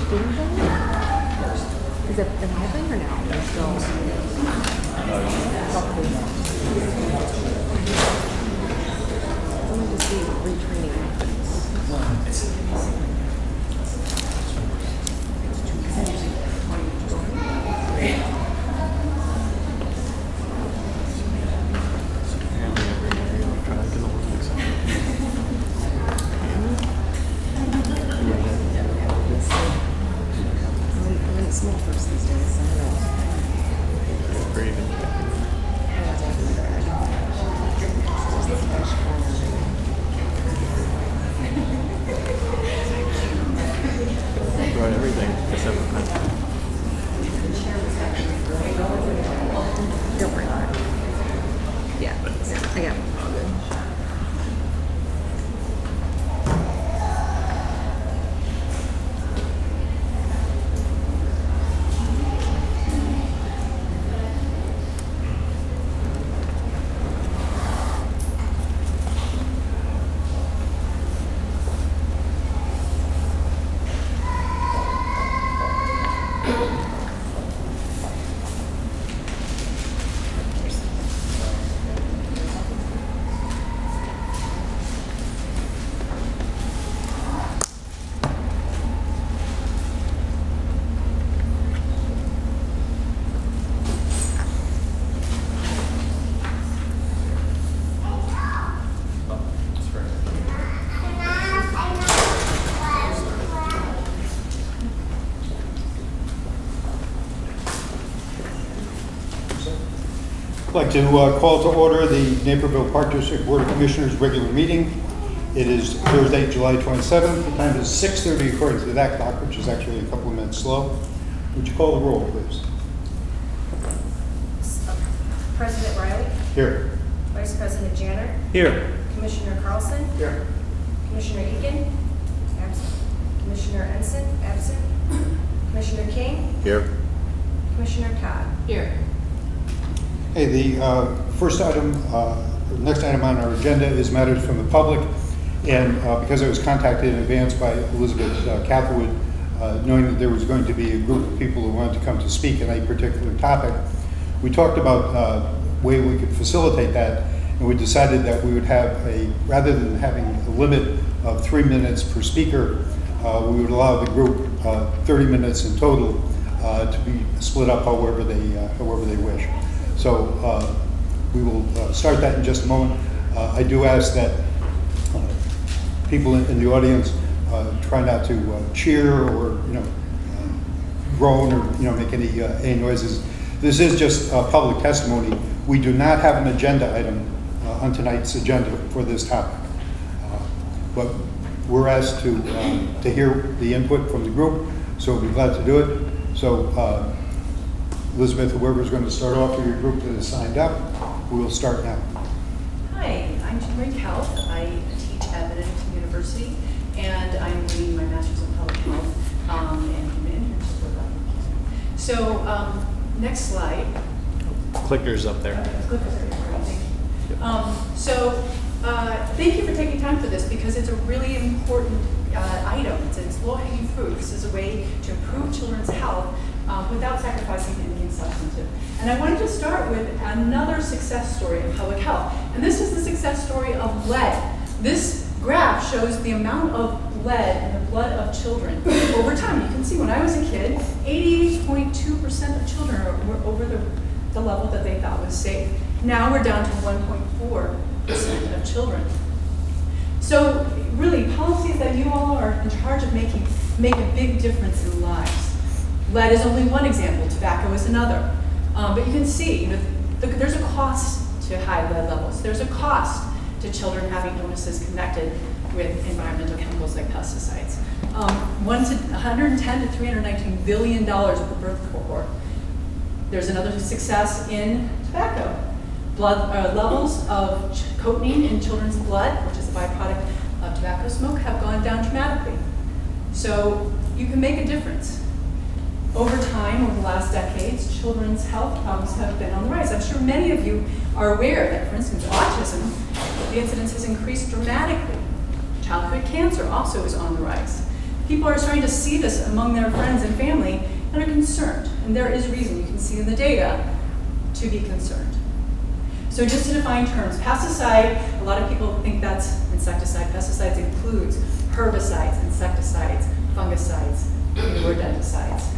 speeding thing? Is it an high thing or no? It's still probably not. I wanted to see retraining happens. Small first these days, I don't know. Brought everything except for pencil. Don't worry about it. Yeah, I got it. All good. I'd like to call to order the Naperville Park District Board of Commissioners regular meeting. It is Thursday, July 27th. The time is 6:30 according to that clock, which is actually a couple of minutes slow. Would you call the roll, please? President Riley? Here. Vice President Janner? Here. Commissioner Carlson? Here. Commissioner Egan? Absent. Commissioner Ensign? Absent. Commissioner King? Here. Commissioner Todd? Here. Hey, the next item on our agenda is matters from the public. And because I was contacted in advance by Elizabeth Catherwood, knowing that there was going to be a group of people who wanted to come to speak on a particular topic, we talked about a way we could facilitate that, and we decided that we would have rather than having a limit of 3 minutes per speaker, we would allow the group 30 minutes in total to be split up however they wish. So we will start that in just a moment. I do ask that people in the audience try not to cheer or groan or make any noises. This is just public testimony. We do not have an agenda item on tonight's agenda for this topic, but we're asked to hear the input from the group, so we'll be glad to do it. So Elizabeth, whoever's going to start off for your group that is signed up, we will start now. Hi, I'm Jean Health. I teach at Millennium University, and I'm doing my master's in public health and human internship program. So, next slide. Clicker's up there. Clicker's up there, thank you. Thank you for taking time for this because it's a really important item. It's low-hanging fruit. This is a way to improve children's health without sacrificing anything substantive. And I wanted to start with another success story in public health. And this is the success story of lead. This graph shows the amount of lead in the blood of children over time. You can see when I was a kid, 88.2% of children were over the level that they thought was safe. Now we're down to 1.4% of children. So really, policies that you all are in charge of making make a big difference in lives. Lead is only one example, tobacco is another. But you can see, there's a cost to high lead levels. There's a cost to children having illnesses connected with environmental chemicals like pesticides. 110 to $319 billion per birth cohort. There's another success in tobacco. Blood levels of cotinine in children's blood, which is a byproduct of tobacco smoke, have gone down dramatically. So you can make a difference. Over time, over the last decades, children's health problems have been on the rise. I'm sure many of you are aware that, for instance, autism, the incidence has increased dramatically. Childhood cancer also is on the rise. people are starting to see this among their friends and family and are concerned. And there is reason, you can see in the data, to be concerned. So just to define terms, pesticide, a lot of people think that's insecticide. Pesticides includes herbicides, insecticides, fungicides, rodenticides.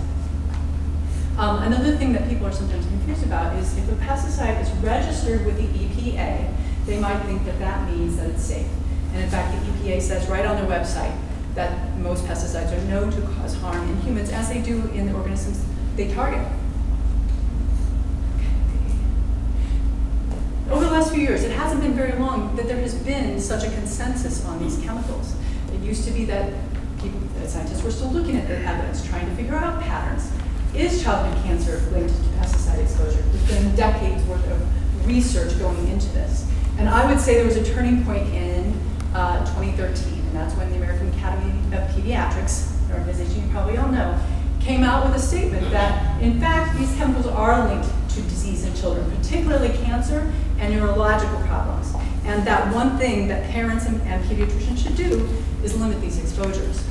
Another thing that people are sometimes confused about is if a pesticide is registered with the EPA, they might think that that means that it's safe. And in fact, the EPA says right on their website that most pesticides are known to cause harm in humans, as they do in the organisms they target. Over the last few years, it hasn't been very long that there has been such a consensus on these chemicals. It used to be that scientists were still looking at the evidence, trying to figure out patterns. Is childhood cancer linked to pesticide exposure? There's been decades worth of research going into this. And I would say there was a turning point in 2013, and that's when the American Academy of Pediatrics, an organization you probably all know, came out with a statement that, in fact, these chemicals are linked to disease in children, particularly cancer and neurological problems. And that one thing that parents and pediatricians should do is limit these exposures.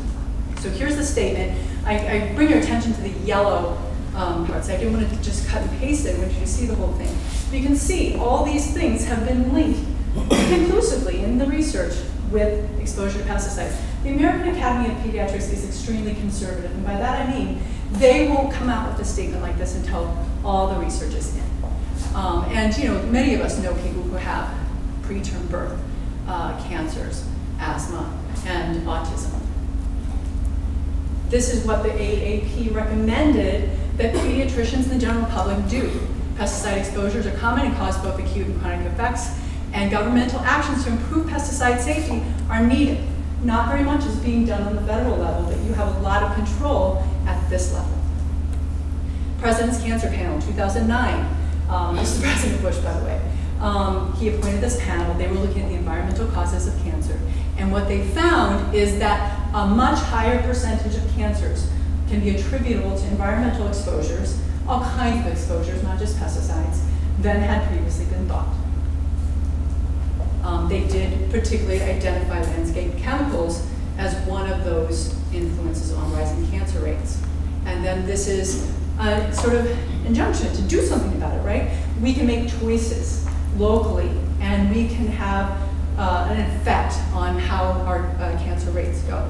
So here's the statement. I bring your attention to the yellow parts. I didn't want to just cut and paste it. I want you to see the whole thing. You can see all these things have been linked conclusively in the research with exposure to pesticides. The American Academy of Pediatrics is extremely conservative, and by that I mean they won't come out with a statement like this until all the research is in. And you know, many of us know people who have preterm birth, cancers, asthma, and autism. This is what the AAP recommended that pediatricians and the general public do. Pesticide exposures are common and cause both acute and chronic effects, and governmental actions to improve pesticide safety are needed. Not very much is being done on the federal level, but you have a lot of control at this level. President's Cancer Panel, 2009. This is President Bush, by the way. He appointed this panel. They were looking at the environmental causes of cancer. And what they found is that a much higher percentage of cancers can be attributable to environmental exposures, all kinds of exposures, not just pesticides, than had previously been thought. They did particularly identify landscape chemicals as one of those influences on rising cancer rates. And then this is a sort of injunction to do something about it, right? We can make choices locally, and we can have an effect on how our cancer rates go.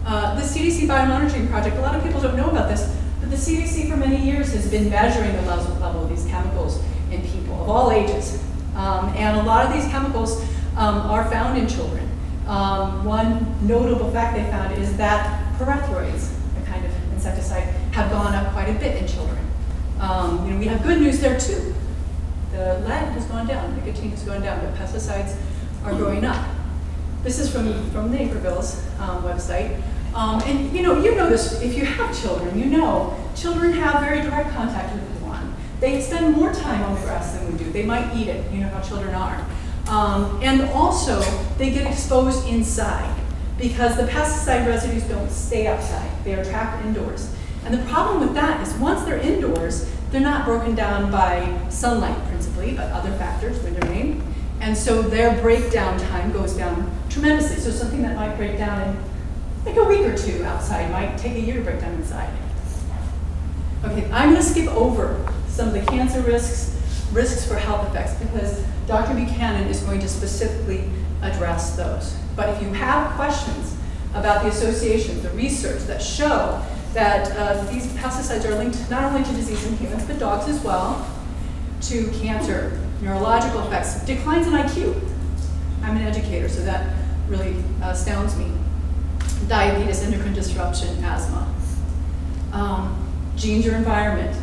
The CDC Biomonitoring Project, a lot of people don't know about this, but the CDC for many years has been measuring the level of these chemicals in people of all ages. And a lot of these chemicals are found in children. One notable fact they found is that pyrethroids, a kind of insecticide, have gone up quite a bit in children. You know, we have good news there too. The lead has gone down, nicotine has gone down, but pesticides are going up. This is from Naperville's website. And you know this, if you have children, you know children have very direct contact with the lawn. They spend more time on the grass than we do. They might eat it, you know how children are. And also, they get exposed inside because the pesticide residues don't stay outside. They are trapped indoors. And the problem with that is once they're indoors, they're not broken down by sunlight principally, but other factors, wind and rain. And so their breakdown time goes down tremendously. So something that might break down in like a week or two outside might take a year to break down inside. Okay, I'm going to skip over some of the cancer risks for health effects, because Dr. Buchanan is going to specifically address those. But if you have questions about the associations, the research that show that these pesticides are linked not only to disease in humans, but dogs as well, to cancer, neurological effects, declines in IQ. I'm an educator, so that really astounds me. Diabetes, endocrine disruption, asthma. Genes or environment.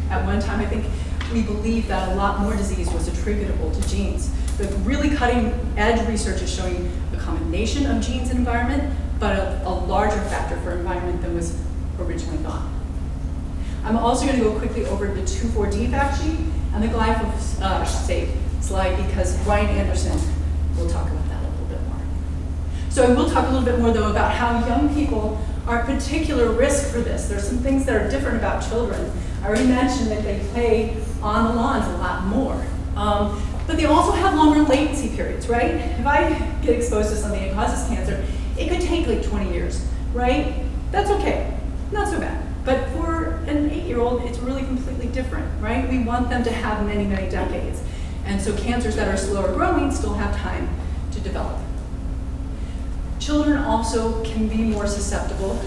At one time, I think we believed that a lot more disease was attributable to genes. The really cutting edge research is showing a combination of genes and environment, but a larger factor for environment than was originally thought. I'm also going to go quickly over the 2,4-D fact sheet and the glyphosate slide, because Ryan Anderson will talk about that a little bit more. So I will talk a little bit more, though, about how young people are at particular risk for this. There's some things that are different about children. I already mentioned that they play on the lawns a lot more. But they also have longer latency periods, right? If I get exposed to something that causes cancer, it could take like 20 years right? That's okay, not so bad. But for an 8-year-old, it's really completely different, right? We want them to have many, many decades. And so cancers that are slower growing still have time to develop. Children also can be more susceptible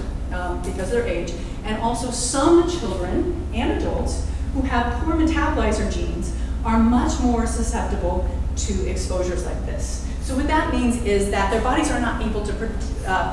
because of their age, and also some children and adults who have poor metabolizer genes are much more susceptible to exposures like this. So what that means is that their bodies are not able to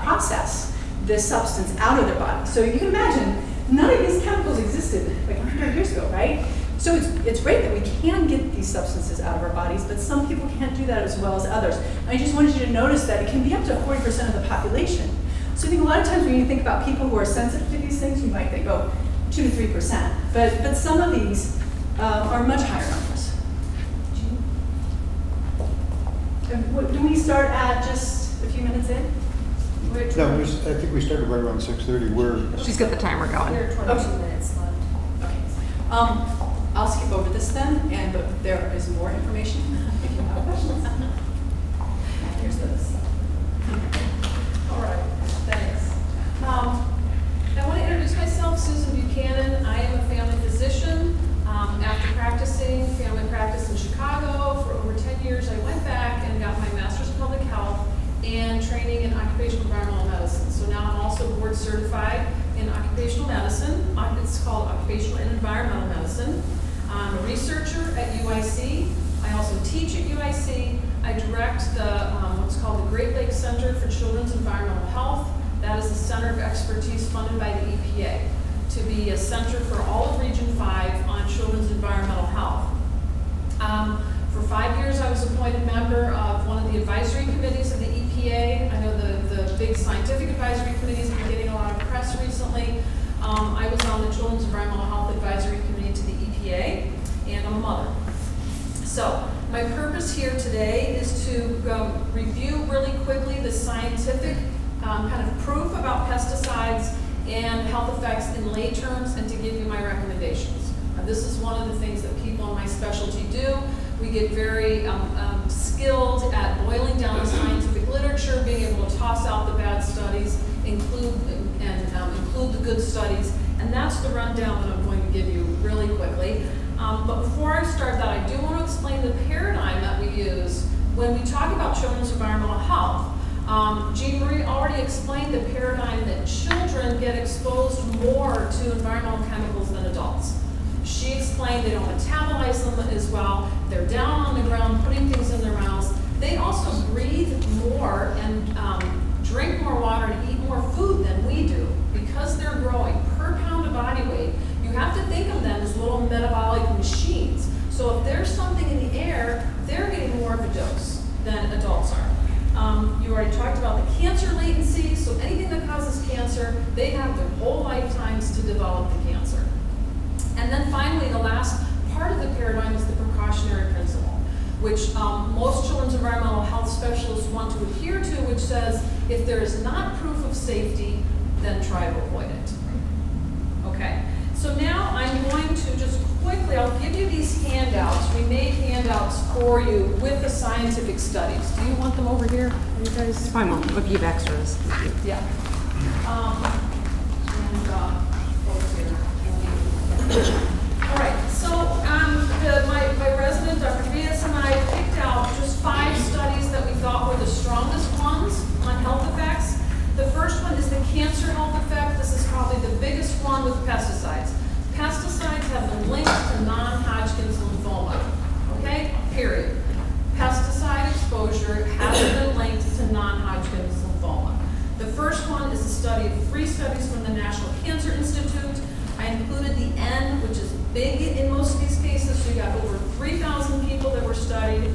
process this substance out of their body. So you can imagine, none of these chemicals existed like 100 years ago, right? So it's great that we can get these substances out of our bodies, but some people can't do that as well as others. And I just wanted you to notice that it can be up to 40% of the population. So I think a lot of times when you think about people who are sensitive to these things, you might think, oh, 2 to 3%. But some of these are much higher numbers. Do we start at just a few minutes in? No, I think we started right around 6:30. She's got the timer going. There are 22 minutes left. Okay. I'll skip over this then, but there is more information if you have questions. Here's this. All right, thanks. I want to introduce myself, Susan Buchanan. I am a family physician. After practicing family practice in Chicago for over 10 years, I went back and got my master's in public health and training in occupational environmental medicine. So now I'm also board certified in occupational medicine. It's called occupational and environmental medicine. I'm a researcher at UIC. I also teach at UIC. I direct the what's called the Great Lakes Center for Children's Environmental Health. That is a center of expertise funded by the EPA to be a center for all of Region 5 on children's environmental health. For 5 years, I was appointed member of one of the advisory committees of the EPA. I know the big scientific advisory committee has been getting a lot of press recently. I was on the Children's Environmental Health Advisory Committee to the EPA, and I'm a mother. So my purpose here today is to review really quickly the scientific kind of proof about pesticides and health effects in lay terms, and to give you my recommendations. This is one of the things that people in my specialty do. We get very skilled at boiling down the scientific literature, being able to toss out the bad studies, include the good studies, and that's the rundown that I'm going to give you really quickly. But before I start that, I do want to explain the paradigm that we use when we talk about children's environmental health. Jean Marie already explained the paradigm that children get exposed more to environmental chemicals than adults. She explained they don't metabolize them as well. They're down on the ground putting things in their mouths. They also breathe more and drink more water and eat more food than we do because they're growing per pound of body weight. You have to think of them as little metabolic machines. So if there's something in the air, they're getting more of a dose than adults are. You already talked about the cancer latency, so anything that causes cancer, they have their whole lifetimes to develop the cancer. And then finally, the last part of the paradigm is the precautionary principle, which most children's environmental health specialists want to adhere to, which says if there is not proof of safety, then try to avoid it. Okay, so now I'm going to just quickly, I'll give you these handouts. We made handouts for you with the scientific studies. Do you want them over here? Are you guys? It's fine, we'll give extras. Yeah. Over here. All right, so my resident, Dr. Diaz, and I picked out just 5 studies that we thought were the strongest ones on health effects. The first one is the cancer health effect. This is probably the biggest one with pesticides. Pesticides have been linked to non-Hodgkin's lymphoma, okay, period. Pesticide exposure has been linked to non-Hodgkin's lymphoma. The first one is a study of 3 studies from the National Cancer Institute. I included the N, which is big in most of these cases. So you got over 3,000 people that were studied,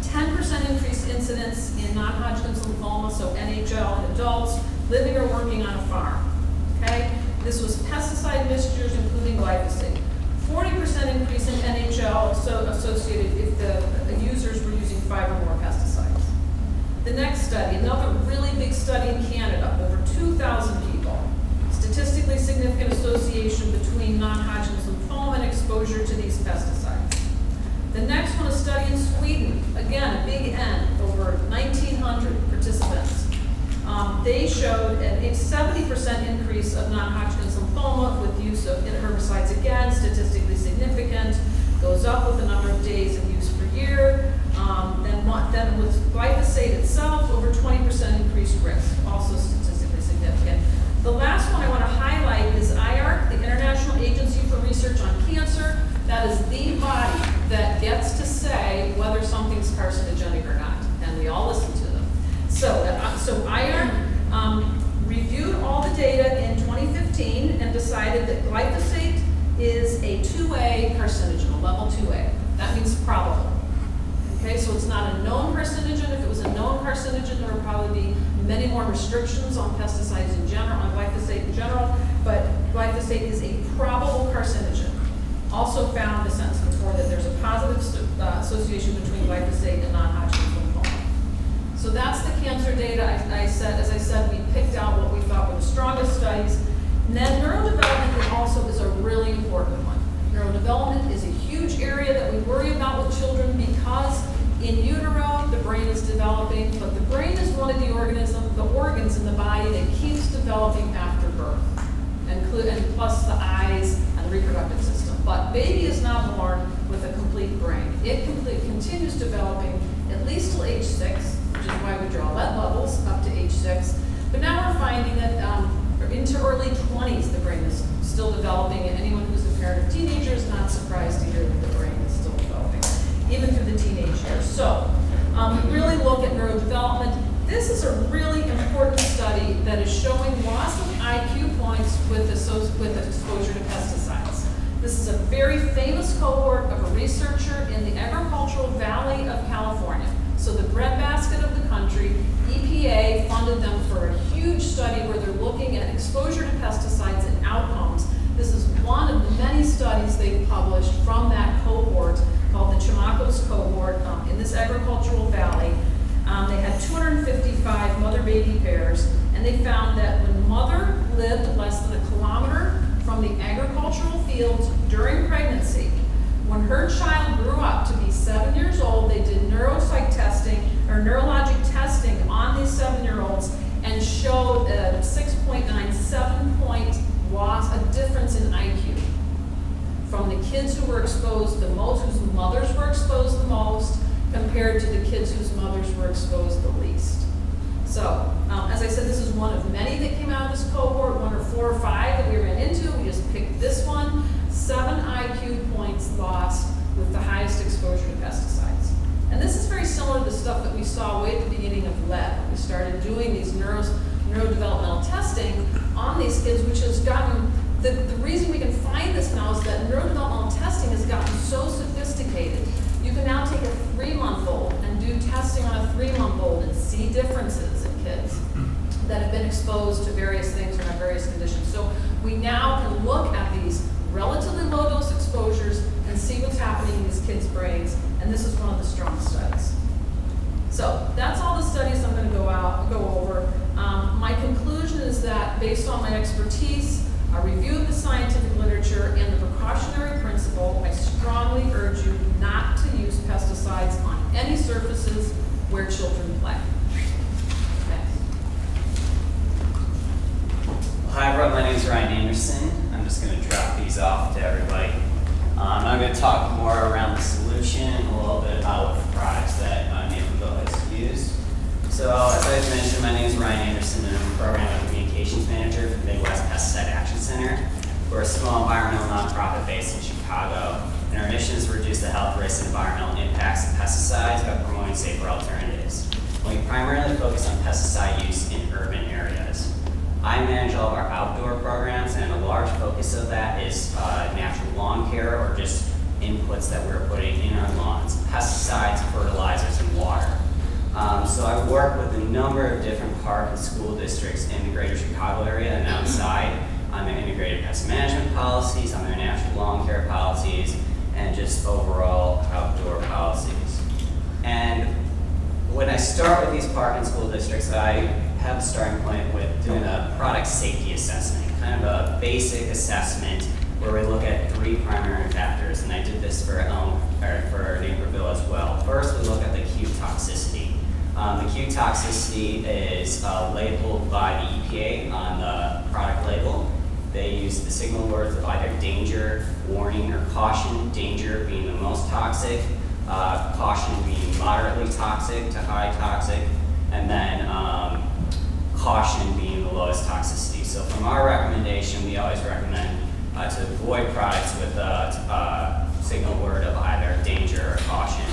10% increased incidence in non-Hodgkin's lymphoma, so NHL in adults living or working on a farm. Okay, this was pesticide mixtures, including glyphosate. 40% increase in NHL associated if the users were using 5 or more pesticides. The next study, another really big study in Canada, over 2,000 people. Statistically significant association between non-Hodgkin's lymphoma and exposure to these pesticides. The next one, a study in Sweden. Again, a big N, over 1,900 participants. They showed a 70% increase of non-Hodgkin's lymphoma with use of herbicides, again, statistically significant, goes up with the number of days in use per year. Then with glyphosate itself, over 20% increased risk, also statistically significant. The last one I want to highlight is IARC, the International Agency for Research on Cancer. That is the body that gets to say whether something's carcinogenic or not, and we all listen to them. So IARC reviewed all the data in 2015 and decided that glyphosate is a 2A carcinogen, a level 2A. That means probable. Okay, so it's not a known carcinogen. If it was a known carcinogen, there would probably be many more restrictions on pesticides in general, on glyphosate in general, but glyphosate is a probable carcinogen. Also found, the sentence before, that there's a positive association between glyphosate and non-Hodgkin's lymphoma. So that's the cancer data. As I said, we picked out what we thought were the strongest studies. And then neurodevelopment also is a really important one. Neurodevelopment is a huge area that we worry about with children because in utero, the brain is developing, but the brain is one of the organs in the body that keeps developing after birth, and plus the eyes and the reproductive system. But baby is not born with a complete brain. It continues developing at least till age 6, which is why we draw lead levels up to age 6. But now we're finding that into early 20s, the brain is still developing, and anyone who's a parent of teenagers is not surprised to hear that the brain is still developing, even through the teenage years. So we really look at neurodevelopment. This is a really important study that is showing loss of IQ points with exposure to pesticides. This is a very famous cohort of a researcher in the agricultural valley of California. So the breadbasket of the country. EPA funded them for a huge study where they're looking at exposure to pesticides and outcomes. This is one of the many studies they've published from that cohort called the Chamacos cohort in this agricultural valley. They had 255 mother-baby pairs, and they found that when mother lived less than a kilometer from the agricultural fields during pregnancy, when her child grew up to be 7 years old, they did neuropsych testing or neurologic testing on these 7-year-olds and showed a 6.97 point loss, a difference in IQ from the kids who were exposed the most, whose mothers were exposed the most, compared to the kids whose mothers were exposed the least. So, as I said, this is one of many that came out of this cohort, 1 or 4 or 5 that we ran into. We just picked this one. 7 IQ points lost with the highest exposure to pesticides. And this is very similar to the stuff that we saw way at the beginning of lead. We started doing these neurodevelopmental testing on these kids, which has gotten, the reason we can find this now is that neurodevelopmental testing has gotten so sophisticated. You can now take a 3-month-old and do testing on a 3-month-old and see differences in kids that have been exposed to various things or have various conditions. So we now can look at these relatively low dose exposures and see what's happening in these kids' brains, and this is one of the strong studies. So that's all the studies I'm going to go over. My conclusion is that based on my expertise, a review of the scientific literature, and the precautionary principle, I strongly urge you not to use pesticides on any surfaces where children play. Hi everyone, my name is Ryan Anderson. I'm just going to drop these off to everybody. I'm going to talk more around the solution and a little bit about what products that Naperville has used. So as I mentioned, my name is Ryan Anderson and I'm a Program and Communications Manager for the Midwest Pesticide Action Center. We're a small environmental nonprofit based in Chicago, and our mission is to reduce the health risks and environmental impacts of pesticides by promoting safer alternatives. We primarily focus on pesticide use in urban areas. I manage all of our outdoor programs, and a large focus of that is natural lawn care, or just inputs that we're putting in our lawns, pesticides, fertilizers, and water. So I work with a number of different park and school districts in the greater Chicago area and outside on their integrated pest management policies, on their natural lawn care policies, and just overall outdoor policies. And when I start with these park and school districts, I have a starting point with doing a product safety assessment, kind of a basic assessment where we look at 3 primary factors, and I did this for Naperville as well. First, we look at the acute toxicity. The Q toxicity is labeled by the EPA on the product label. They use the signal words of either danger, warning, or caution, danger being the most toxic, caution being moderately toxic to high toxic, and then caution being the lowest toxicity. So from our recommendation, we always recommend to avoid products with a signal word of either danger or caution.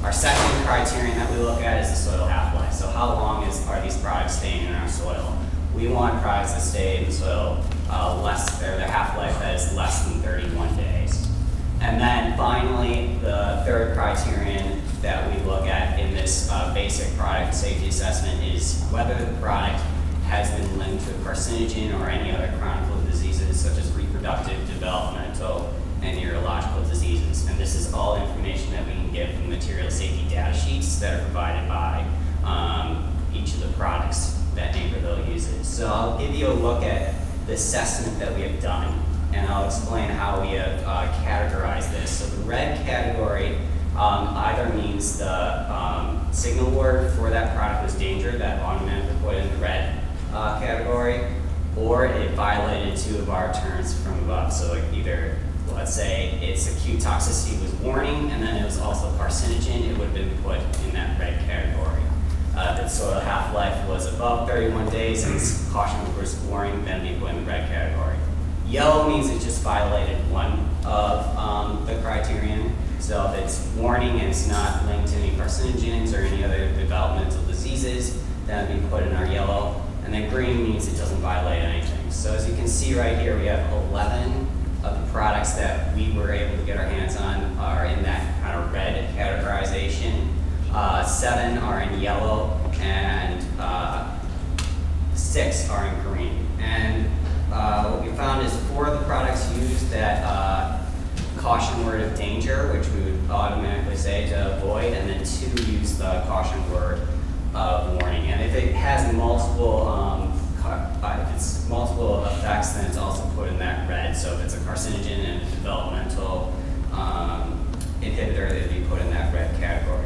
Our second criterion that we look at is the soil half-life. So how long are these products staying in our soil? We want products that stay in the soil their half-life that is less than 31 days. And then finally, the third criterion that we look at in this basic product safety assessment is whether the product has been linked to carcinogen or any other chronic diseases such as reproductive, developmental, and neurological diseases. And this is all information that we can get from material safety data sheets that are provided by each of the products that Naperville uses. So I'll give you a look at the assessment that we have done, and I'll explain how we have categorized this. So the red category either means the signal word for that product was danger, that automatically put in the red category, or it violated two of our terms from above. So either, let's say it's acute toxicity was warning, and then it was also carcinogen, it would have been put in that red category. The soil half-life was above 31 days, and it's caution was warning, then be put in the red category. Yellow means it just violated one of the criterion. So if it's warning and it's not linked to any carcinogens or any other developmental diseases, then it'd be put in our yellow. And then green means it doesn't violate anything. So as you can see right here, we have 11 of the products that we were able to get our hands on are in that kind of red categorization. 7 are in yellow, and 6 are in green. And what we found is 4 of the products used that caution word of danger, which we would automatically say to avoid, and then 2 use the caution word of warning. And if it has multiple effects, then it's also put in that red. So if it's a carcinogen and a developmental inhibitor, it'd be put in that red category.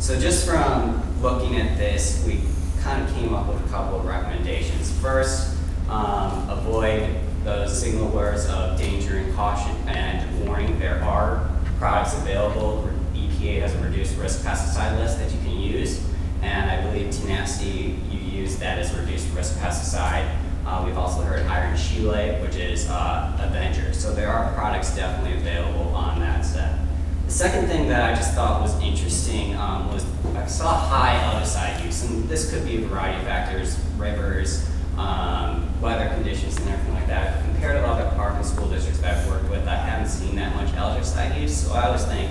So just from looking at this, we kind of came up with a couple of recommendations. First, avoid those signal words of danger and caution and warning. There are products available. EPA has a reduced risk pesticide list that you can use, and I believe Tenacity, you use that as a reduced risk pesticide. We've also heard iron chelate, which is Avenger. So there are products definitely available on that set. The second thing that I just thought was interesting was I saw high algicide use, and this could be a variety of factors, rivers, weather conditions, and everything like that. But compared to other park and school districts that I've worked with, I haven't seen that much algicide use. So I always think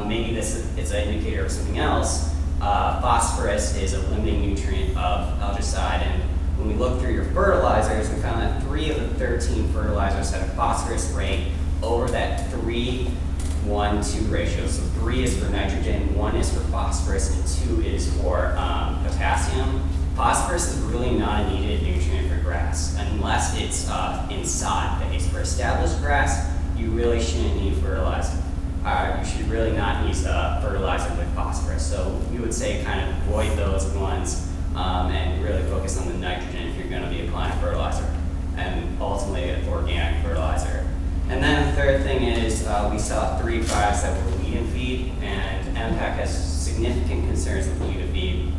maybe this is an indicator of something else. Phosphorus is a limiting nutrient of algicide, and when we looked through your fertilizers, we found that 3 of the 13 fertilizers had a phosphorus rate over that 3:1:2 ratio. So 3 is for nitrogen, 1 is for phosphorus, and 2 is for potassium. Phosphorus is really not a needed nutrient for grass unless it's in sod phase. For established grass, you really shouldn't need fertilizer. You should really not use fertilizer with phosphorus. So we would say kind of avoid those ones and really focus on the nitrogen if you're going to be applying fertilizer, and ultimately organic fertilizer. And then the third thing is we saw 3 products that were weed and feed, and MPAC has significant concerns with weed and feed.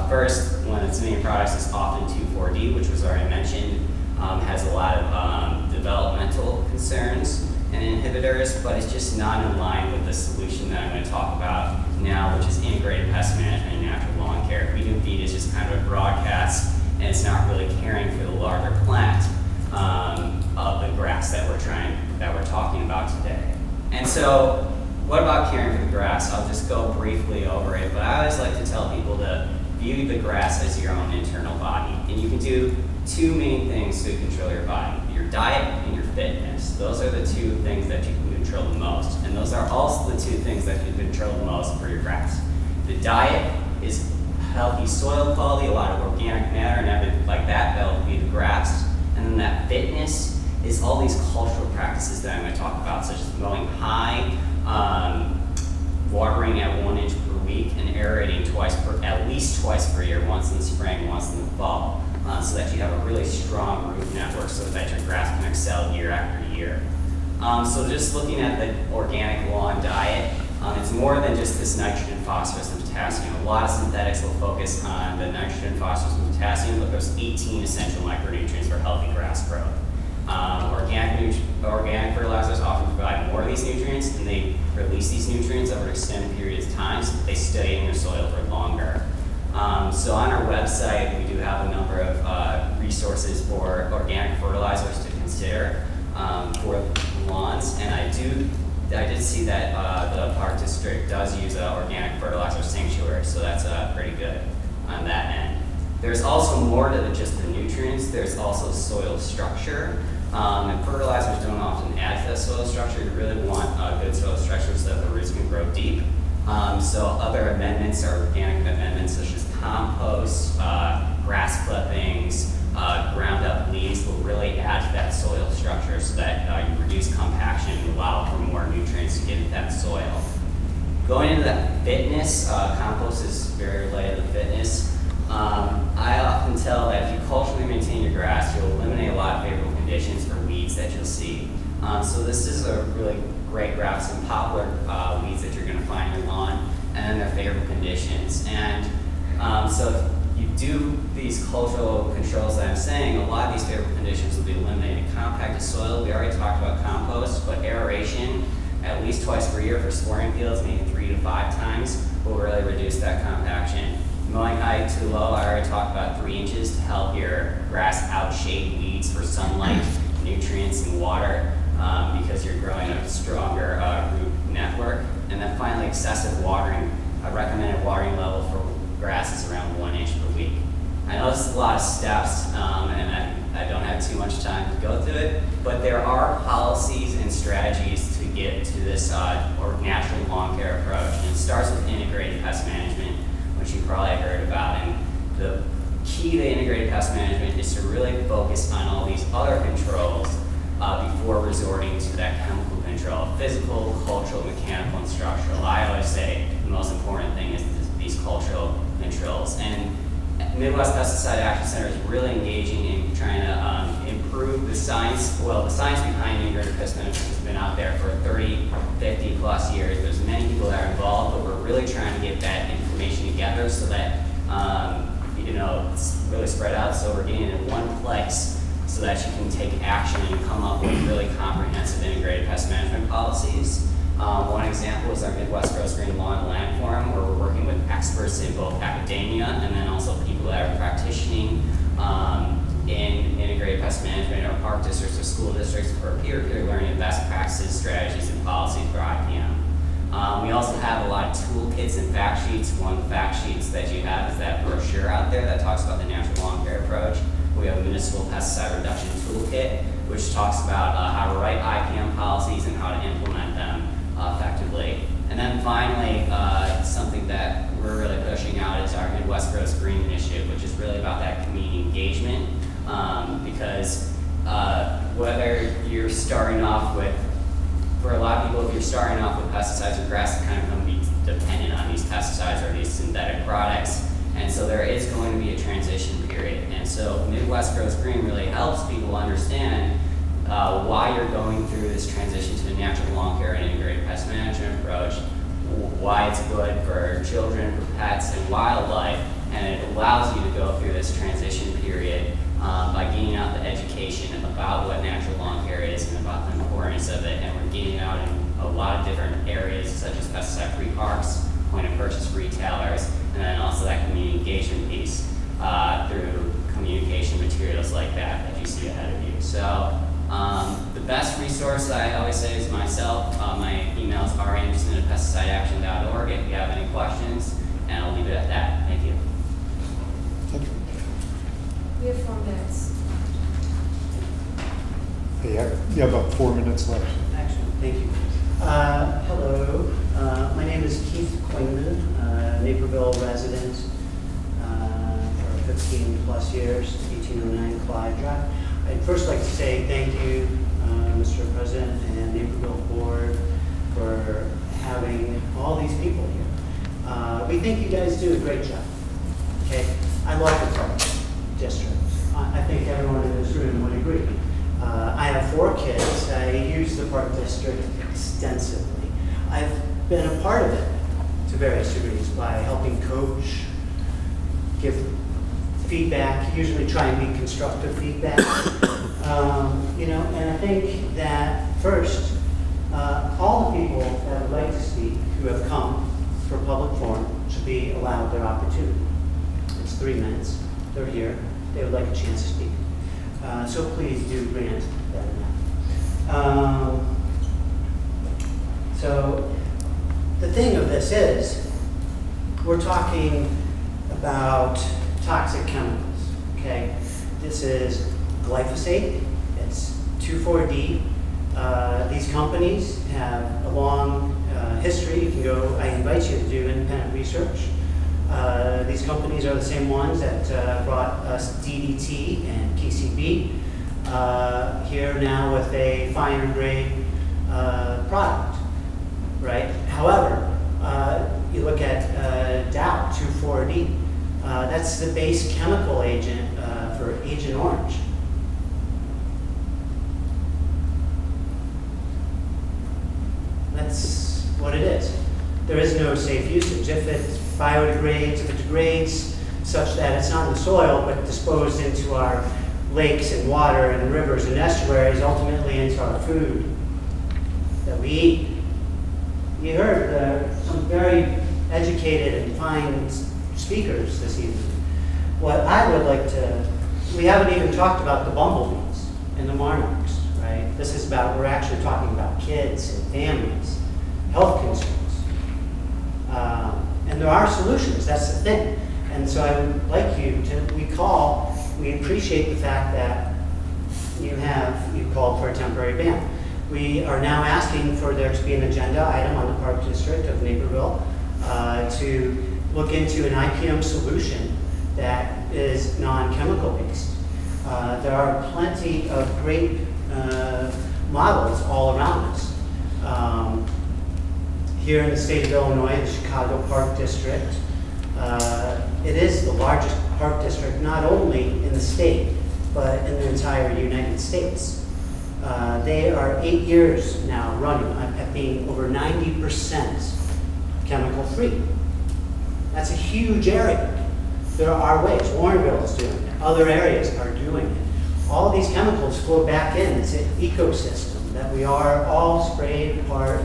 First, one of its main products is often 2,4-D, which was already mentioned, has a lot of developmental concerns and inhibitors, but it's just not in line with the solution that I'm going to talk about now, which is integrated pest management and natural lawn care. Weed and feed is just kind of a broadcast, and it's not really caring for the larger plant of the grass that we're talking about today. And so, what about caring for the grass? I'll just go briefly over it, but I always like to tell people to view the grass as your own internal body, and you can do 2 main things to control your body: your diet and your fitness. Those are the 2 things that you can control the most, and those are also the 2 things that you can control the most for your grass. The diet is healthy soil quality, a lot of organic matter and everything like that that'll feed the grass. And then that fitness is all these cultural practices that I'm going to talk about, such as mowing high, watering at 1 inch per week, and aerating at least twice per year, once in the spring, once in the fall, so that you have a really strong root network so that your grass can excel year after year. So just looking at the organic lawn diet, it's more than just this nitrogen, phosphorus, and potassium. A lot of synthetics will focus on the nitrogen, phosphorus, and potassium, but there's 18 essential micronutrients for healthy grass growth. Organic fertilizers often provide more of these nutrients, and they release these nutrients over an extended period of time so that they stay in your soil for longer. So on our website, we do have a number of resources for organic fertilizers to consider for lawns, and I did see that the Park District does use an organic fertilizer sanctuary, so that's pretty good on that end. There's also more to just the nutrients. There's also soil structure. And fertilizers don't often add to that soil structure. You really want good soil structure so that the roots can grow deep. So other amendments are organic amendments such as compost, grass clippings, ground up leaves will really add to that soil structure so that you reduce compaction and allow for more nutrients to get into that soil. Going into that fitness, compost is very related to fitness. I often tell that if you culturally maintain your grass, you'll eliminate a lot of favorable conditions for weeds that you'll see. So this is a really great graph, some popular weeds that you're going to find in your lawn, and then their favorable conditions. And so if you do these cultural controls that I'm saying, a lot of these favorable conditions will be eliminated. Compacted soil, we already talked about compost, but aeration, at least twice per year for sporting fields, maybe 3 to 5 times, will really reduce that compaction. Mowing high to low, I already talked about 3 inches to help your grass outshade weeds for sunlight, nutrients, and water because you're growing a stronger root network. And then finally, excessive watering. A recommended watering level for grass is around 1 inch per week. I know this is a lot of steps, and I don't have too much time to go through it, but there are policies and strategies to get to this natural lawn care approach. And it starts with integrated pest management, which you probably heard about. And the key to integrated pest management is to really focus on all these other controls before resorting to that chemical control: physical, cultural, mechanical, and structural. I always say the most important thing is these cultural controls. And Midwest Pesticide Action Center is really engaging in trying to improve the science. Well, the science behind integrated pest management has been out there for 30, 50 plus years. There's many people that are involved, but we're really trying to get that information together so that it's really spread out, so we're getting it in one place so that you can take action and come up with really comprehensive integrated pest management policies. One example is our Midwest Gross Green Lawn and Land Forum, where we're working with experts in both academia and then also people that are practicing in integrated pest management or park districts or school districts for peer-to-peer learning of best practices, strategies, and policies for IPM. We also have a lot of toolkits and fact sheets. One of the fact sheets that you have is that brochure out there that talks about the natural lawn care approach. We have a municipal pesticide reduction toolkit, which talks about how to write IPM policies and how to implement them effectively. And then finally, something that we're really pushing out is our Midwest Grows Green initiative, which is really about that community engagement. Because whether you're starting off with, for a lot of people, if you're starting off with pesticides or grass, you're kind of going to be dependent on these pesticides or these synthetic products. And so there is going to be a transition period. And so Midwest Grows Green really helps people understand why you're going through this transition to the natural lawn care and integrated pest management approach, why it's good for children, for pets, and wildlife, and it allows you to go through this transition period by getting out the education about what natural lawn care is and about the importance of it. And we're getting out in a lot of different areas, such as pesticide-free parks, point-of-purchase retailers, and then also that community engagement piece through communication materials like that you see ahead of you. So the best resource I always say is myself. My email is randerson@pesticideaction.org if you have any questions, and I'll leave it at that. Thank you. We have 4 minutes. Hey, you have about 4 minutes left. Excellent, thank you. Hello, my name is Keith Quingman, Naperville resident for 15 plus years, 1809 Clyde Drive. I'd first like to say thank you, Mr. President and Naperville Board, for having all these people here. we think you guys do a great job. Okay, I love the park district. I think everyone in this room would agree. I have 4 kids. I use the park district extensively. I've been a part of it to various degrees by helping coach, give feedback, usually try and be constructive feedback. You know, and I think that first, all the people that would like to speak who have come for public forum should be allowed their opportunity. It's 3 minutes. They're here. They would like a chance to speak. So please do grant that amount. So the thing of this is, we're talking about toxic chemicals, okay? This is glyphosate, it's 2,4-D. These companies have a long history. You can go, I invite you to do independent research. These companies are the same ones that brought us DDT and PCB, here now with a finer grade product, right? However, you look at Dow 2,4-D, that's the base chemical agent for Agent Orange. That's what it is. There is no safe usage. If it biodegrades, if it degrades such that it's not in the soil but disposed into our lakes and water and rivers and estuaries, ultimately into our food that we eat. You heard some very educated and fine speakers this evening. What I would like to, we haven't even talked about the bumblebees and the monarchs, right? This is about, we're actually talking about kids and families, health concerns. And there are solutions, that's the thing. And so I would like you to, we appreciate the fact that you've called for a temporary ban. We are now asking for there to be an agenda item on the Park District of Naperville to look into an IPM solution that is non-chemical based. There are plenty of great models all around us. Here in the state of Illinois, the Chicago Park District, it is the largest park district not only in the state, but in the entire United States. They are 8 years now running at being over 90% chemical free. That's a huge area. There are ways. Warrenville is doing it. Other areas are doing it. All these chemicals flow back in. It's an ecosystem that we are all sprayed apart.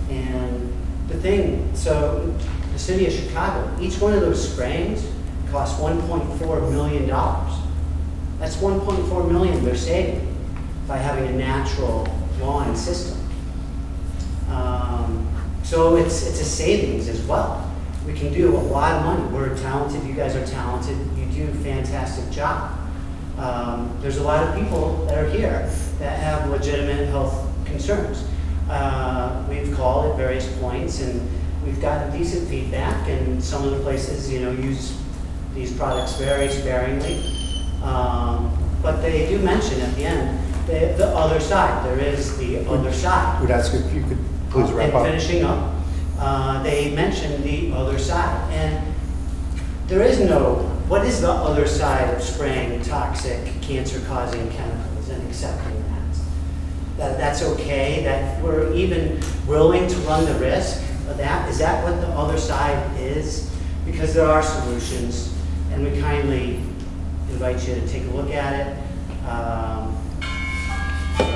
And the thing, so the city of Chicago, each one of those sprayings costs $1.4 million. That's $1.4 million they're saving by having a natural lawn system. So it's a savings as well. We can do a lot of money. We're talented. You guys are talented. You do a fantastic job. There's a lot of people that are here that have legitimate health concerns. We've called at various points, and we've gotten decent feedback. And some of the places, use these products very sparingly. But they do mention at the end the other side. There is the other side. Would ask if you could please wrap up. And finishing up, they mentioned the other side. And there is no, what is the other side of spraying toxic, cancer-causing chemicals and accepting that? That's okay, that we're even willing to run the risk of that? Is that what the other side is? Because there are solutions, and we kindly invite you to take a look at it.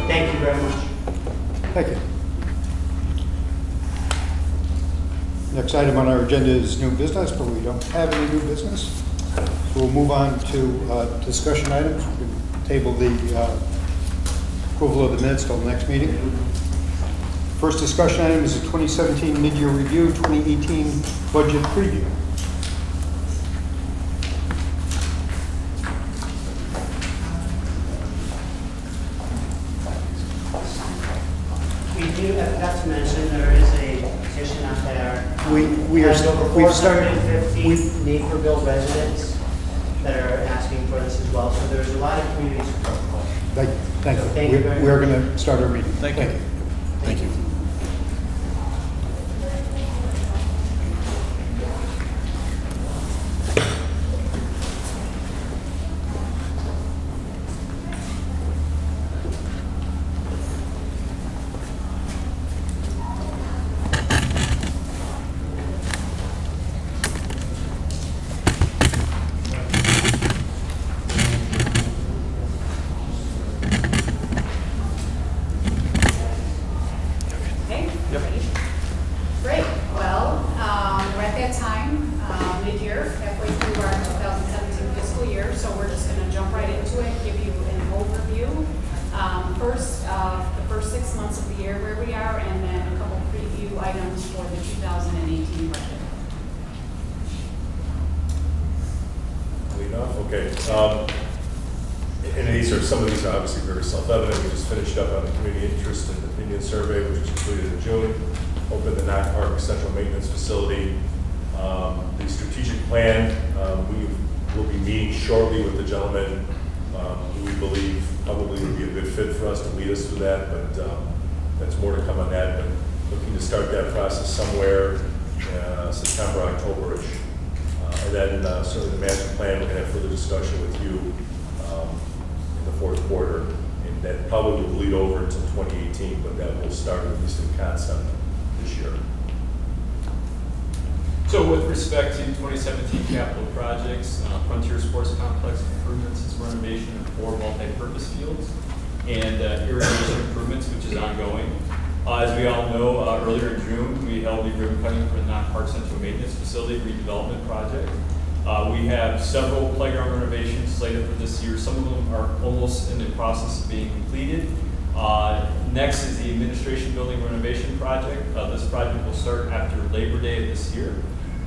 Thank you very much. Thank you. Next item on our agenda is new business, but we don't have any new business. So we'll move on to discussion items. We can table the approval of the minutes till the next meeting. First discussion item is the 2017 mid-year review, 2018 budget preview. We do, I forgot to mention, there is a petition out there. We've started. 450 Naperville residents that are asking for this as well. So there's a lot of community support. Thank you. Thank you very We're much. going to start our meeting. Thank you. Thank you. the first 6 months of the year where we are, and then a couple preview items for the 2018 budget. Enough? Okay. And some of these are obviously very self-evident. We just finished up on the community interest and opinion survey, which was completed in June. Opened the Naperville Park Central Maintenance Facility. The strategic plan, we will be meeting shortly with the gentleman who we believe probably would be a good fit for us to lead us through that, but that's more to come on that. But looking to start that process somewhere September, October-ish. And then certainly the master plan, we're going to have further discussion with you in the fourth quarter, and that probably will bleed over until 2018, but that will start at least in concept this year. So with respect to 2017 capital projects, Frontier Sports Complex improvements, its renovation of 4 multi-purpose fields, and irrigation improvements, which is ongoing. As we all know, earlier in June, we held the ribbon cutting for the Naperville Park Central Maintenance Facility redevelopment project. We have several playground renovations slated for this year. Some of them are almost in the process of being completed. Next is the administration building renovation project. This project will start after Labor Day of this year.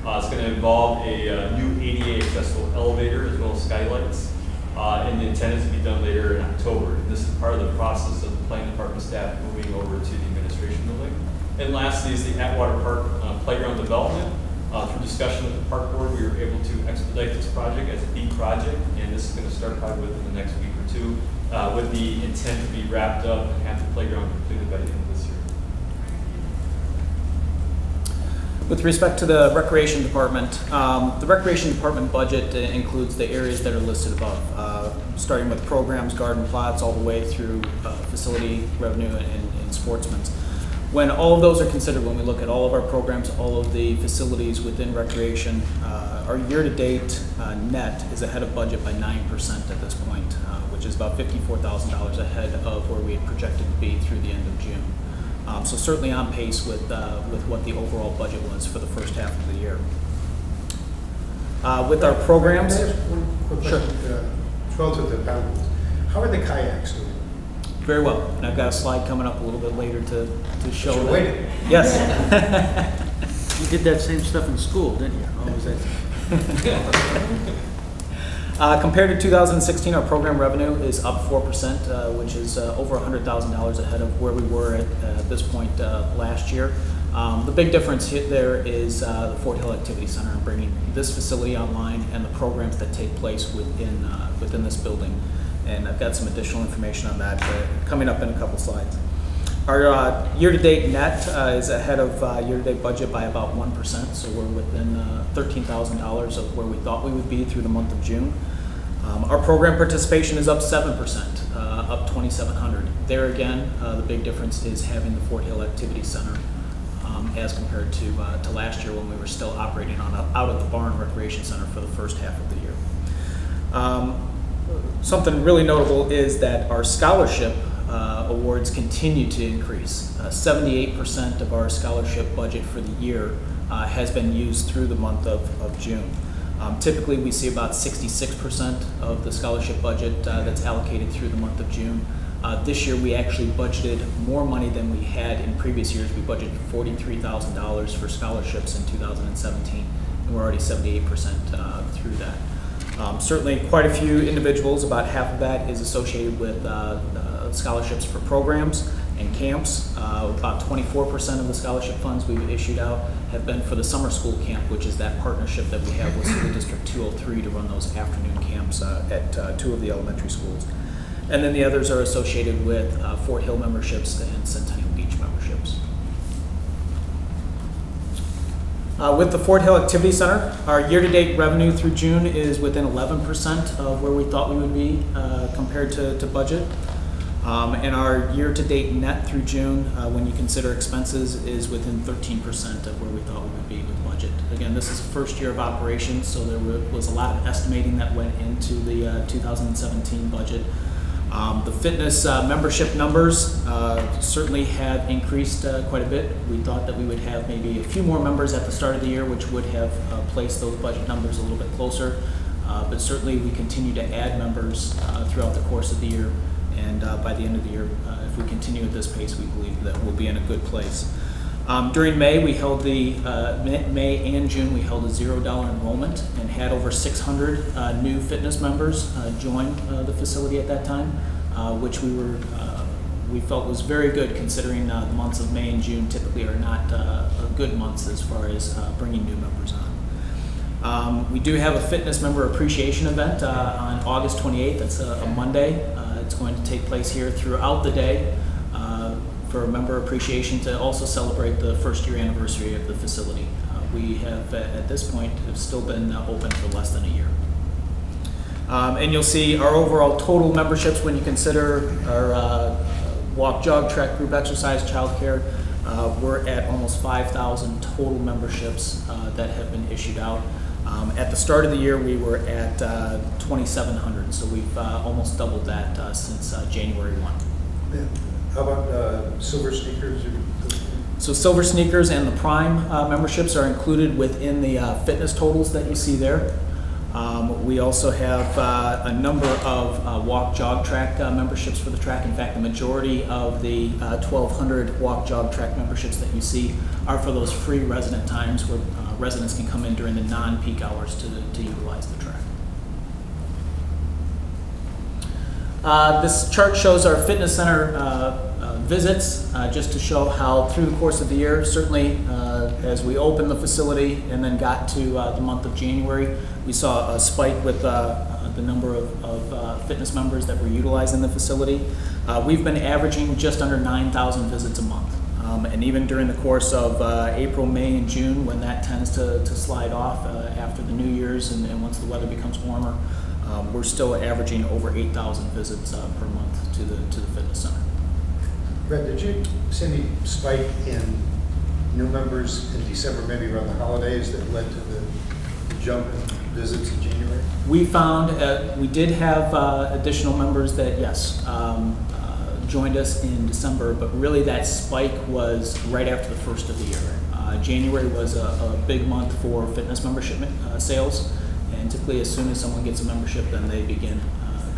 It's going to involve a new ADA accessible elevator as well as skylights. And the intent is to be done later in October. And this is part of the process of the planning department staff moving over to the administration building. And lastly is the Atwater Park playground development. Through discussion with the park board, we were able to expedite this project as a B project, and this is going to start probably within the next week or two, with the intent to be wrapped up and have the playground completed by the end of this year. With respect to the recreation department, the recreation department budget includes the areas that are listed above, starting with programs, garden plots, all the way through facility, revenue, and sportsmen's. When all of those are considered, when we look at all of our programs, all of the facilities within recreation, our year-to-date net is ahead of budget by 9% at this point, which is about $54,000 ahead of where we had projected to be through the end of June. So certainly on pace with what the overall budget was for the first half of the year. With our programs, Can I ask one quick question? Relative to paddleboats, how are the kayaks doing? very well. And I've got a slide coming up a little bit later to show You're that. waiting. Yes. You did that same stuff in school, didn't you? Oh, was that? Compared to 2016, our program revenue is up 4%, which is over $100,000 ahead of where we were at this point last year. The big difference there is the Fort Hill Activity Center and bringing this facility online and the programs that take place within this building. And I've got some additional information on that coming up in a couple slides. Our year-to-date net is ahead of year-to-date budget by about 1%, so we're within $13,000 of where we thought we would be through the month of June. Our program participation is up 7%, up 2,700. There again, the big difference is having the Fort Hill Activity Center as compared to last year when we were still operating on out of the barn recreation center for the first half of the year. Something really notable is that our scholarship awards continue to increase. 78% of our scholarship budget for the year has been used through the month of June. Typically we see about 66% of the scholarship budget that's allocated through the month of June. This year we actually budgeted more money than we had in previous years. We budgeted $43,000 for scholarships in 2017, and we're already 78% through that. Certainly quite a few individuals, about half of that is associated with scholarships for programs and camps. About 24% of the scholarship funds we've issued out have been for the summer school camp, which is that partnership that we have with School District 203 to run those afternoon camps at 2 of the elementary schools. And then the others are associated with Fort Hill memberships and Centennial Beach memberships. With the Fort Hill Activity Center, our year-to-date revenue through June is within 11% of where we thought we would be compared to budget. And our year-to-date net through June, when you consider expenses, is within 13% of where we thought we would be with budget. Again, this is the first year of operations, so there was a lot of estimating that went into the 2017 budget. The fitness membership numbers certainly have increased quite a bit. We thought that we would have maybe a few more members at the start of the year, which would have placed those budget numbers a little bit closer. But certainly we continue to add members throughout the course of the year, And by the end of the year, if we continue at this pace, we believe that we'll be in a good place. During May, we held May and June, we held a $0 enrollment and had over 600 new fitness members join the facility at that time, which we felt was very good, considering the months of May and June typically are not good months as far as bringing new members on. We do have a fitness member appreciation event on August 28th. That's a Monday. It's going to take place here throughout the day for member appreciation to also celebrate the first year anniversary of the facility. We have, at this point, have still been open for less than a year. And you'll see our overall total memberships when you consider our walk, jog, trek, group exercise, childcare. We're at almost 5,000 total memberships that have been issued out. At the start of the year, we were at 2,700, so we've almost doubled that since January 1. Yeah. How about silver sneakers? So silver sneakers and the prime memberships are included within the fitness totals that you see there. We also have a number of walk, jog, track memberships for the track. In fact, the majority of the 1,200 walk, jog, track memberships that you see are for those free resident times where residents can come in during the non-peak hours to utilize the track. This chart shows our fitness center visits, just to show how through the course of the year, certainly as we opened the facility and then got to the month of January, we saw a spike with the number of fitness members that were utilizing the facility. We've been averaging just under 9,000 visits a month. And even during the course of April, May, and June, when that tends to slide off after the New Year's and once the weather becomes warmer, we're still averaging over 8,000 visits per month to the fitness center. Brett, did you see any spike in new members in December, maybe around the holidays, that led to the jump in visits in January? We found, we did have additional members that, yes, joined us in December, but really that spike was right after the first of the year. January was a big month for fitness membership sales, and typically as soon as someone gets a membership, then they begin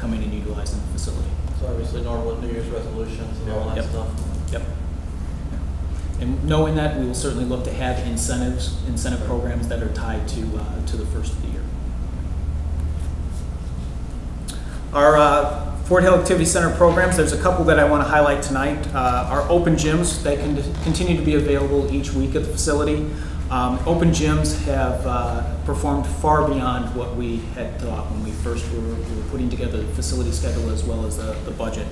coming and utilizing the facility. So obviously normal New Year's resolutions and all that Yep. stuff. Yep. And knowing that, we will certainly look to have incentive programs that are tied to the first of the year. Our Fort Hill Activity Center programs, there's a couple that I want to highlight tonight. Our open gyms, they can continue to be available each week at the facility. Open gyms have performed far beyond what we had thought when we first were putting together the facility schedule as well as the budget.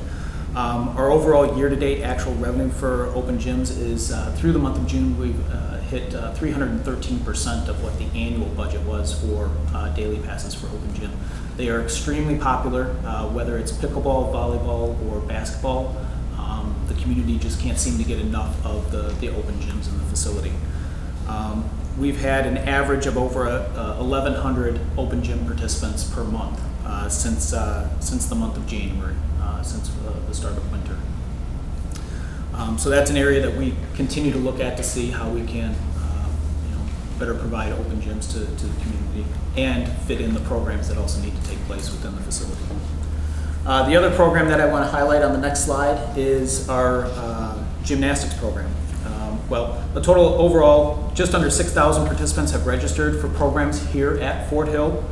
Our overall year-to-date actual revenue for open gyms is, through the month of June, we've hit 313% of what the annual budget was for daily passes for open gym. They are extremely popular, whether it's pickleball, volleyball, or basketball. The community just can't seem to get enough of the open gyms in the facility. We've had an average of over 1,100 open gym participants per month since the month of January, since the start of winter. So that's an area that we continue to look at to see how we can better provide open gyms to the community and fit in the programs that also need to take place within the facility. The other program that I want to highlight on the next slide is our gymnastics program. Well, the total overall, just under 6,000 participants have registered for programs here at Fort Hill.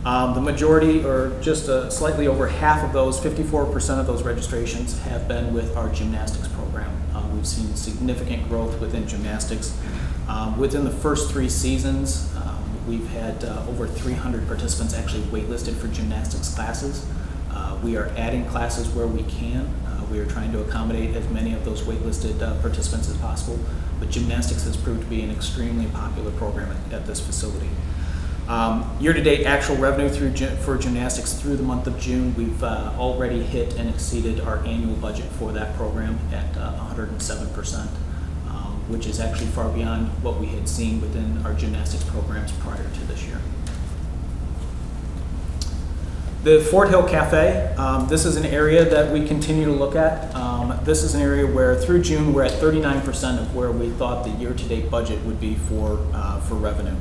The majority, or just slightly over half of those, 54% of those registrations have been with our gymnastics program. We've seen significant growth within gymnastics. Within the first 3 seasons, we've had over 300 participants actually waitlisted for gymnastics classes. We are adding classes where we can. We are trying to accommodate as many of those waitlisted participants as possible, but gymnastics has proved to be an extremely popular program at this facility. Year-to-date actual revenue for gymnastics through the month of June, we've already hit and exceeded our annual budget for that program at 107%, which is actually far beyond what we had seen within our gymnastics programs prior to this year. The Fort Hill Cafe, this is an area that we continue to look at. This is an area where through June we're at 39% of where we thought the year-to-date budget would be for revenue.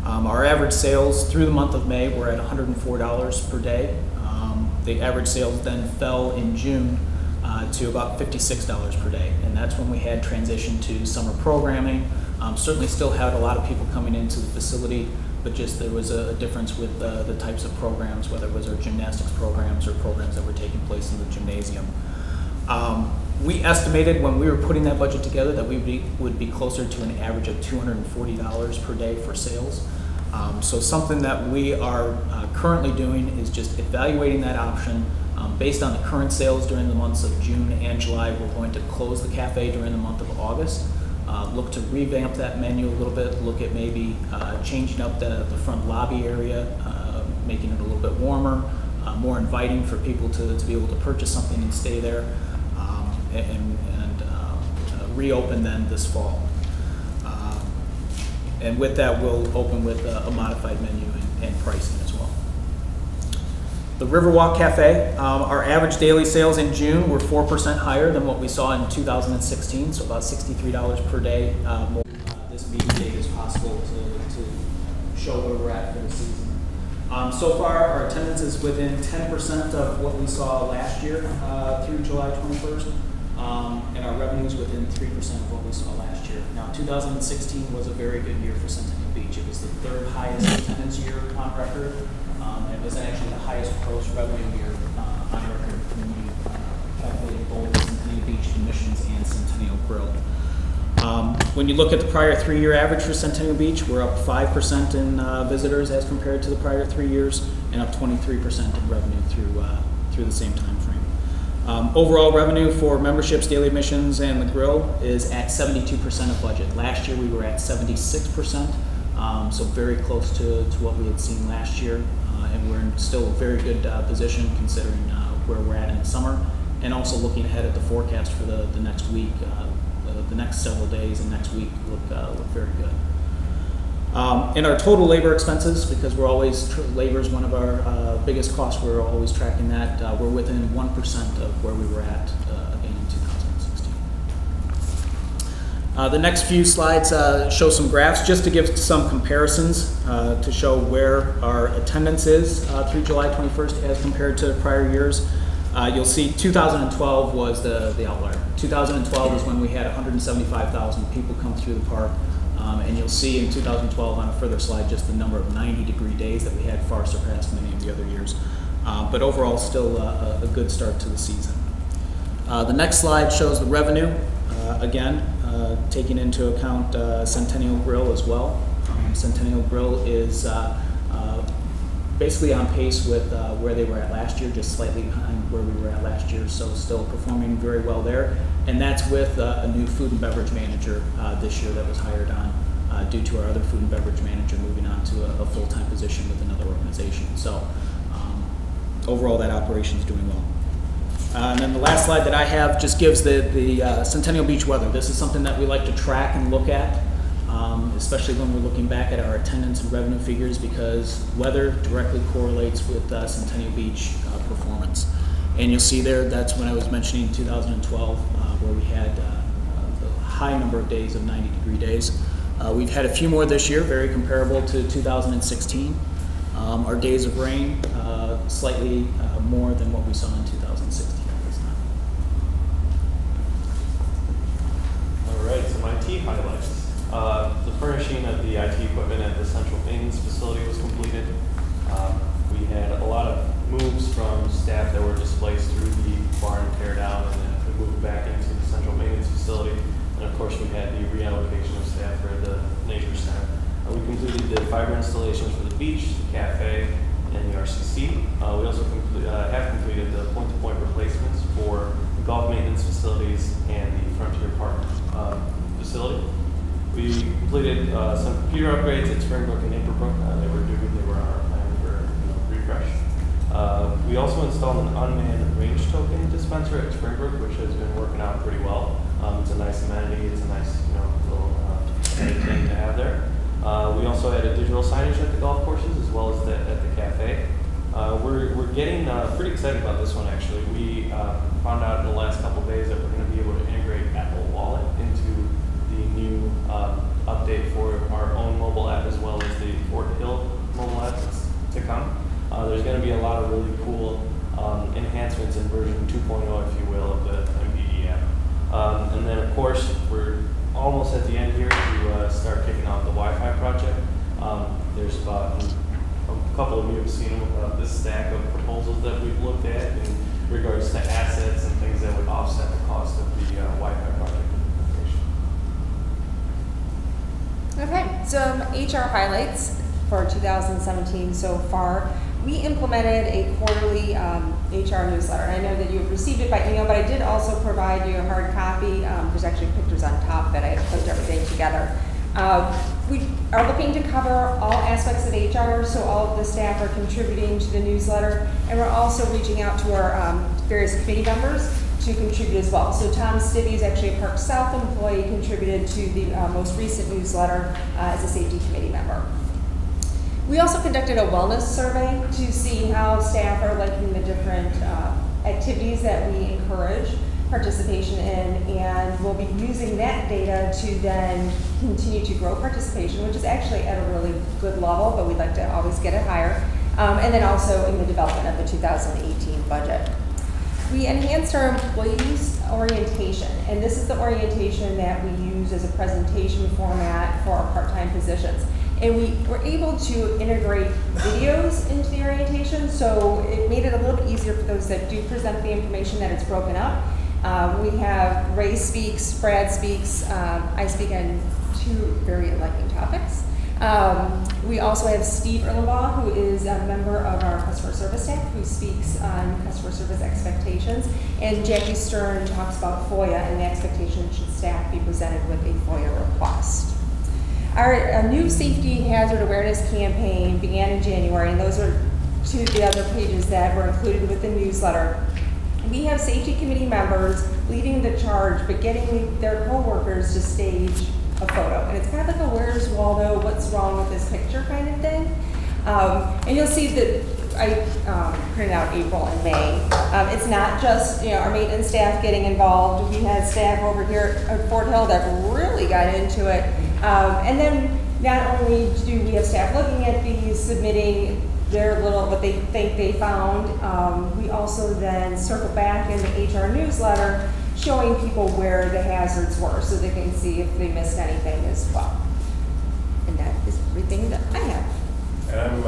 Our average sales through the month of May were at $104 per day. The average sales then fell in June to about $56 per day, and that's when we had transitioned to summer programming. Certainly still had a lot of people coming into the facility, but just there was a difference with the types of programs, whether it was our gymnastics programs or programs that were taking place in the gymnasium. We estimated when we were putting that budget together that we would be closer to an average of $240 per day for sales. So something that we are currently doing is just evaluating that option. Based on the current sales during the months of June and July, we're going to close the cafe during the month of August. Look to revamp that menu a little bit, look at maybe changing up the front lobby area, making it a little bit warmer, more inviting for people to be able to purchase something and stay there, and reopen then this fall. And with that, we'll open with a modified menu and pricing as well. The Riverwalk Cafe, our average daily sales in June were 4% higher than what we saw in 2016, so about $63 per day more. This meeting date is possible to show where we're at for the season. So far, our attendance is within 10% of what we saw last year through July 21st, and our revenue is within 3% of what we saw last year. Now, 2016 was a very good year for Centennial Beach. It was the third highest attendance year on record. It was actually the highest gross revenue year on record when we calculated both Centennial Beach admissions and Centennial Grill. When you look at the prior 3-year average for Centennial Beach, we're up 5% in visitors as compared to the prior 3 years, and up 23% in revenue through the same time frame. Overall revenue for memberships, daily admissions, and the grill is at 72% of budget. Last year we were at 76%, so very close to what we had seen last year. And we're in still a very good position considering where we're at in the summer, and also looking ahead at the forecast for the next week. The next several days and next week look very good. In our total labor expenses, because we're always, labor is one of our biggest costs, we're always tracking that. We're within 1% of where we were at in 2016. The next few slides show some graphs just to give some comparisons to show where our attendance is through July 21st as compared to prior years. You'll see 2012 was the outlier. 2012 is when we had 175,000 people come through the park. And you'll see in 2012 on a further slide just the number of 90-degree days that we had far surpassed many of the other years. But overall, still a good start to the season. The next slide shows the revenue. Again, taking into account Centennial Grill as well. Centennial Grill is basically on pace with where they were at last year, just slightly behind where we were at last year, so still performing very well there. And that's with a new food and beverage manager this year that was hired on due to our other food and beverage manager moving on to a full-time position with another organization. So overall, that operation is doing well. And then the last slide that I have just gives the Centennial Beach weather. This is something that we like to track and look at, especially when we're looking back at our attendance and revenue figures, because weather directly correlates with Centennial Beach performance. And you'll see there, that's when I was mentioning 2012, where we had the high number of days of 90-degree days. We've had a few more this year, very comparable to 2016. Our days of rain, slightly more than what we saw in 2016 at this time. All right, some IT highlights. The furnishing of the IT equipment at the central maintenance facility was completed. We had a lot of moves from staff that were displaced through the barn tear down and then we moved back into the central maintenance facility. And of course, we had the reallocation of staff for the nature center. We completed the fiber installations for the beach, the cafe, and the RCC. We also have completed the point-to-point replacements for the golf maintenance facilities and the Frontier Park facility. We completed some computer upgrades at Springbrook and Naperville. They were due, they were on our plan for refresh. We also installed an unmanned range token dispenser at Springbrook, which has been working out pretty well. It's a nice amenity. It's a nice, little thing to have there. We also had a digital signage at the golf courses as well as at the cafe. We're getting pretty excited about this one actually. We found out in the last couple of days that we're going to be able to integrate Apple Wallet into the new update for our own mobile app as well as the Fort Hill mobile app to come. There's going to be a lot of really cool And then, of course, we're almost at the end here to start kicking off the Wi-Fi project. There's about a couple of you have seen this stack of proposals that we've looked at in regards to assets and things that would offset the cost of the Wi-Fi project implementation. Okay, some HR highlights for 2017 so far. We implemented a quarterly HR newsletter. I know that you have received it by email, but I did also provide you a hard copy. There's actually pictures on top that I have put everything together. We are looking to cover all aspects of HR, so all of the staff are contributing to the newsletter, and we're also reaching out to our various committee members to contribute as well. So Tom Stibbe is actually a Park South employee, contributed to the most recent newsletter as a safety committee member. We also conducted a wellness survey to see how staff are liking the different activities that we encourage participation in, and we'll be using that data to then continue to grow participation, which is actually at a really good level, but we'd like to always get it higher, and then also in the development of the 2018 budget. We enhanced our employees orientation, and this is the orientation that we use as a presentation format for our part-time positions. And we were able to integrate videos into the orientation, so it made it a little bit easier for those that do present the information that it's broken up. We have Ray speaks, Brad speaks, I speak on two very enlightening topics. We also have Steve Erlenbaugh, who is a member of our customer service staff, who speaks on customer service expectations, and Jackie Stern talks about FOIA and the expectation should staff be presented with a FOIA request. Our new safety hazard awareness campaign began in January, and those are two of the other pages that were included with the newsletter. We have safety committee members leading the charge, but getting their co-workers to stage a photo. And it's kind of like a where's Waldo, what's wrong with this picture kind of thing. And you'll see that I printed out April and May. It's not just our maintenance staff getting involved. We had staff over here at Fort Hill that really got into it. And then not only do we have staff looking at these, submitting their little, what they think they found, we also then circle back in the HR newsletter showing people where the hazards were so they can see if they missed anything as well. And that is everything that I have. And I'm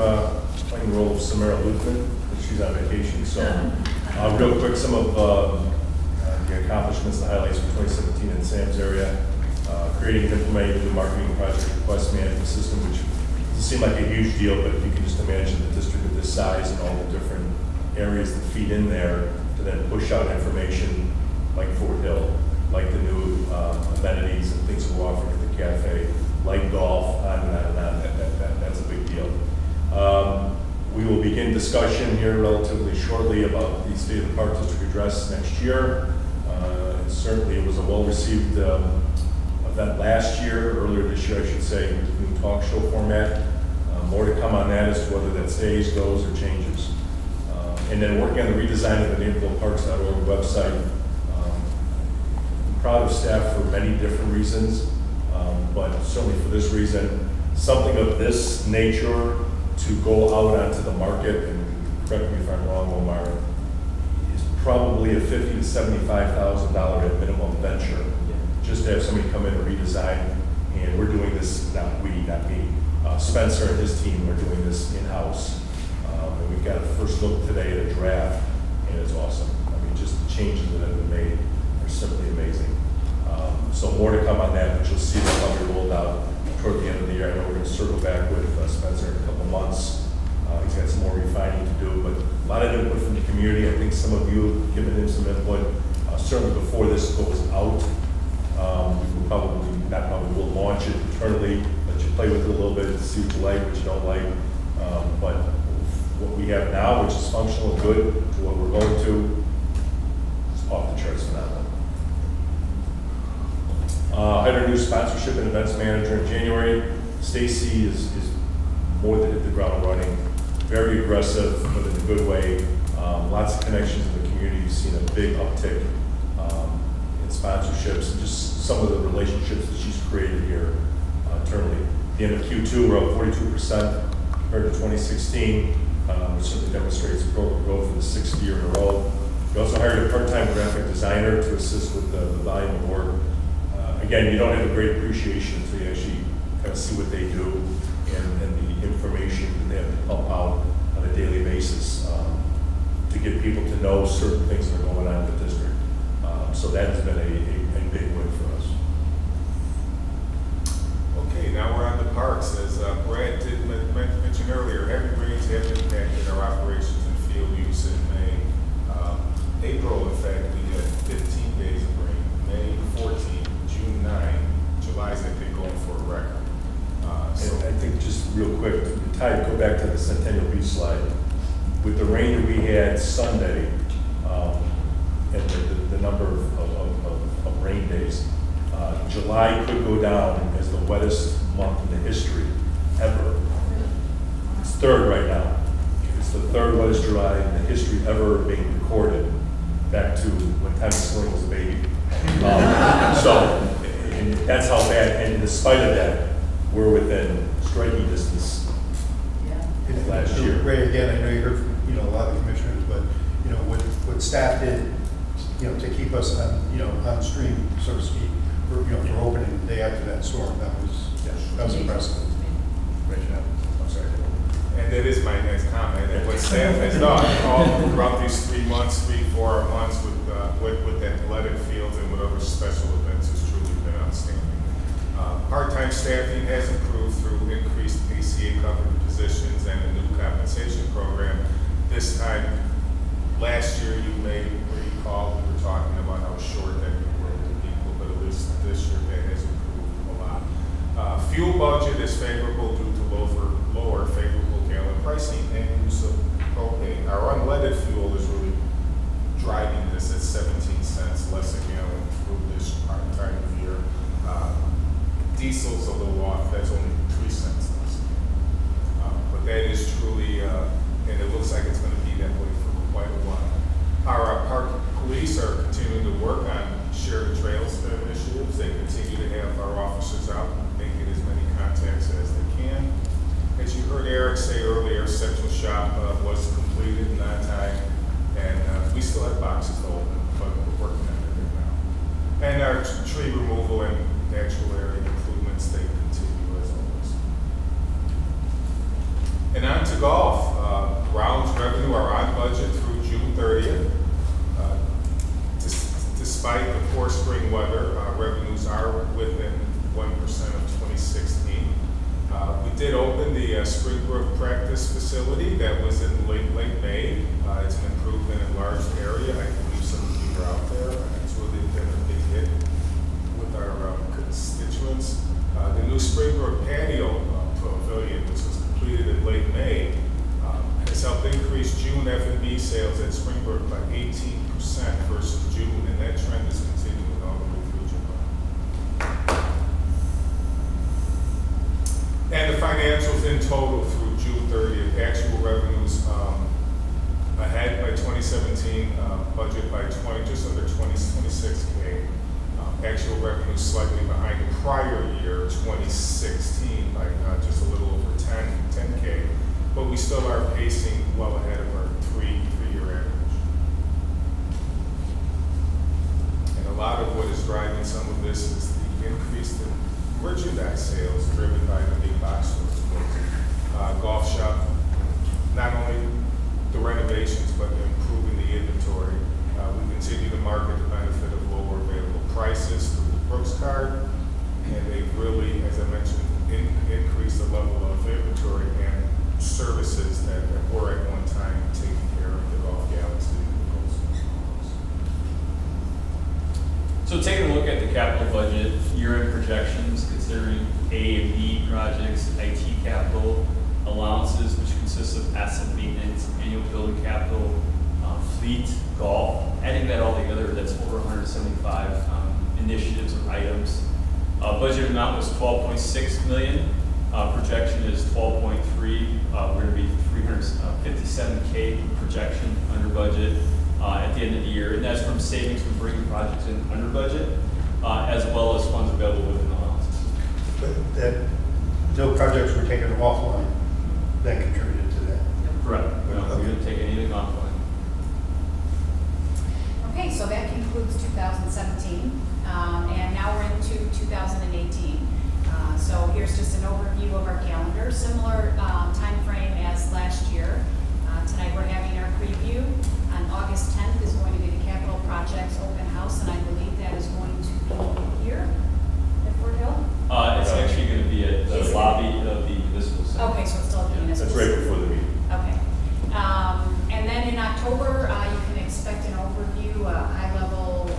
playing the role of Samara Luthman, but she's on vacation. So real quick, some of the accomplishments, the highlights for 2017 in Sam's area. Creating and implementing a new marketing project request management system, which doesn't seem like a huge deal, but if you can just imagine the district of this size and all the different areas that feed in there to then push out information like Fort Hill, like the new amenities and things we're offering at the cafe, like golf, on and on and on. That's a big deal. We will begin discussion here relatively shortly about the State of the Park District address next year. And certainly it was a well-received event last year, earlier this year I should say, new talk show format. More to come on that as to whether that stays, goes, or changes. And then working on the redesign of the NapervilleParks.org website. I'm proud of staff for many different reasons, but certainly for this reason, something of this nature to go out onto the market, and correct me if I'm wrong, Omar, is probably a $50,000 to $75,000 at minimum venture. Just to have somebody come in and redesign, and we're doing this, not we, not me. Spencer and his team are doing this in-house. And we've got a first look today at a draft, and it's awesome. I mean, just the changes that have been made are simply amazing. So more to come on that, but you'll see that probably rolled out toward the end of the year. I know we're going to circle back with Spencer in a couple months. He's got some more refining to do, but a lot of input from the community. I think some of you have given him some input. Certainly before this goes out, we will probably, not probably, will launch it internally, let you play with it a little bit, see what you like, what you don't like. But what we have now, which is functional and good, to what we're going to, is off the charts phenomenal. Hired a new sponsorship and events manager in January. Stacy is more than hit the ground running, very aggressive, but in a good way. Lots of connections in the community. You've seen a big uptick in sponsorships and just some of the relationships that she's created here internally. At the end of Q2, we're up 42% compared to 2016, which certainly demonstrates program growth for the 6th year in a row. We also hired a part-time graphic designer to assist with the volume of work. again, you don't have a great appreciation until you actually kind of see what they do and the information that they have to pump out on a daily basis to get people to know certain things that are going on in the district. So that has been a big win for us. Okay, now we're on the parks. As Brad did mention earlier, heavy rains have impacted our operations and field use in May. April, in fact, we had 15 days of rain. May 14, June 9, July's, I think, going for a record. So I think just real quick, Ty, go back to the Centennial Beach slide. With the rain that we had Sunday, and the number of rain days, July could go down as the wettest month in the history ever. It's third right now. It's the third wettest July in the history ever being recorded, back to when Tommy Sling was a baby. And that's how bad, and despite of that, we're within striking distance last year. Ray, again, I know you heard from, a lot of the commissioners, but, what staff did, to keep us on stream, so to speak, for opening the day after that storm, that was impressive. Great job. I'm sorry. And that is my next comment, and what staff has done all throughout these 3 months, 4 months with athletic fields and with other special events has truly been outstanding. Part-time staffing has improved through increased ACA covered positions and a new compensation program. This time, last year, you may recall, we were talking about how short that we were with people, but at least this year that has improved a lot. Fuel budget is favorable due to lower favorable gallon pricing and use of propane. Our unleaded fuel is really driving this at 17 cents less a gallon through this time of year. Diesel's a little off, that's only 3 cents less. But that is truly, and it looks like it's going to be that way for quite a while. Our park police are continuing to work on shared trails initiatives. They continue to have our officers out making as many contacts as they can. As you heard Eric say earlier, Central Shop was completed in that time, and we still have boxes to open, but we're working on it right now. And our tree removal and natural area improvements, they continue as always. And on to golf. Grounds revenue are on budget through June 30th. Despite the poor spring weather, revenues are within 1% of 2016. We did open the Springbrook practice facility that was in late May. It's an improvement in large area. I believe some of you were out there. It's really been a big hit with our constituents. The new Springbrook patio pavilion, which was completed in late May, has helped increase June F&B sales at Springbrook by 18% versus June, and that trend is continuing all the way through July. And the financials in total through June 30th, actual revenues ahead by 2017, budget by just under 26K. Actual revenues slightly behind the prior year, 2016, by just a little over 10K. But we still are pacing well ahead of our three-year average. And a lot of what is driving some of this is the increase in merchandise sales driven by the big box stores. Golf shop, not only the renovations, but improving the inventory. We continue to market the benefit of lower available prices through the Brooks card, and they've really, as I mentioned, increased the level of inventory and services that were at one time taking care of the golf galaxy. So taking a look at the capital budget, year-end projections, considering A and B projects, IT capital, allowances, which consists of asset maintenance, annual building capital, fleet, golf, adding that all together, that's over 175 initiatives or items. Budget amount was $12.6 million. Projection is 12.3. We're going to be 357K projection under budget at the end of the year, and that's from savings from bringing projects in under budget, as well as funds available within allowances. But that no projects were taken offline that contributed to that. Correct. We didn't take anything offline. Okay, so that concludes 2017, and now we're into 2018. So here's just an overview of our calendar, similar time frame as last year. Tonight we're having our preview. On August 10th is going to be the capital projects open house, and I believe that is going to be here at Fort Hill. It's actually going to be at the lobby of the municipal center. Okay, so it's still at the municipal. That's right before the meeting. Okay. And then in October, you can expect an overview, a high-level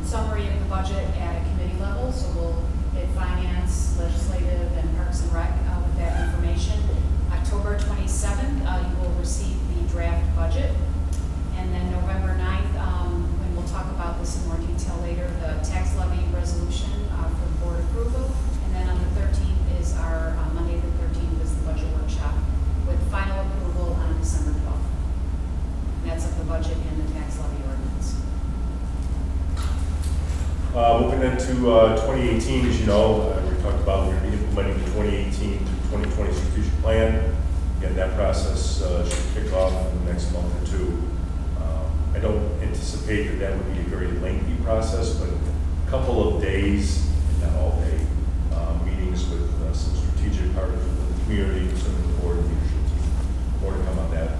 summary of the budget at a committee level. So we'll hit finance, legislative, and parks and rec with that information. October 27th, you will receive the draft budget. And then November 9th, when we'll talk about this in more detail later, the tax levy resolution for board approval. And then on the 13th is our, Monday the 13th is the budget workshop with final approval on December 12th. And that's of the budget and the tax levy ordinance. Moving into 2018, as you know, we talked about we're going to be implementing the 2018 to 2020 strategic plan. Again, that process should kick off in the next month or two. I don't anticipate that that would be a very lengthy process, but a couple of days, not all day, meetings with some strategic partners within the community, certainly the board and leadership team. More to come on that.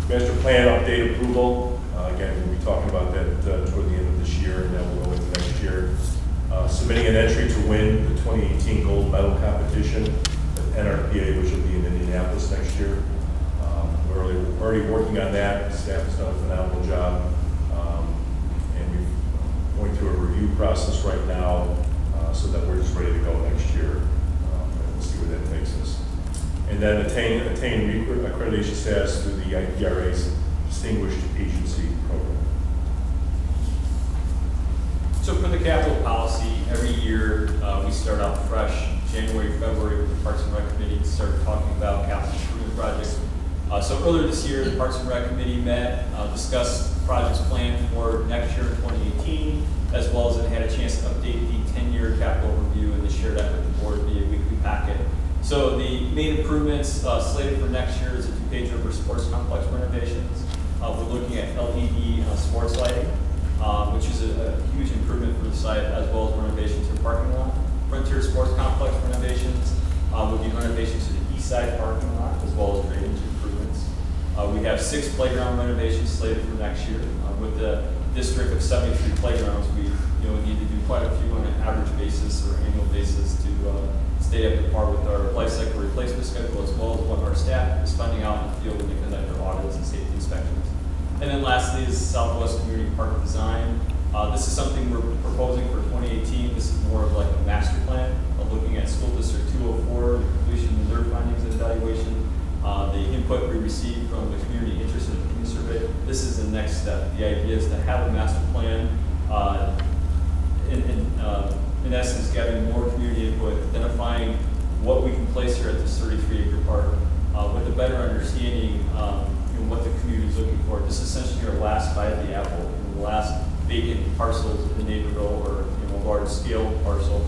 Master plan update approval. Again, we'll be talking about that toward the end of this year, and then we'll go into next year. Submitting an entry to win the 2018 gold medal competition at NRPA, which will be in Indianapolis next year. We're already working on that. The staff has done a phenomenal job. And we're going through a review process right now so that we're just ready to go next year. And we'll see where that takes us. And then attain accreditation status through the IPRA's Distinguished Agency Program. So for the capital policy, every year we start out fresh, January, February, with the Parks and Rec Committee to start talking about capital improvement projects. So earlier this year, the Parks and Rec Committee met, discussed projects planned for next year, 2018, as well as it had a chance to update the 10-year capital review and to share that with the board via weekly packet. So the main improvements slated for next year is a 2-page over sports complex renovations. We're looking at LED sports lighting, which is a huge improvement for the site, as well as renovations to the parking lot. Frontier Sports Complex renovations would be renovations to the east side parking lot, as well as drainage improvements. We have 6 playground renovations slated for next year. With the district of 73 playgrounds, we need to do quite a few on an average basis or annual basis to stay up to par with our life cycle replacement schedule, as well as what our staff is finding out in the field when they conduct their audits and safety inspections. And then lastly is Southwest Community Park Design. This is something we're proposing for 2018. This is more of like a master plan of looking at School District 204, the completion of their findings and evaluation, the input we received from the community interest and opinion survey. This is the next step. The idea is to have a master plan, in essence, gathering more community input, identifying what we can place here at this 33-acre park with a better understanding what the community is looking for. This is essentially our last bite of the apple, the last vacant parcels in Naperville, or a large-scale parcel,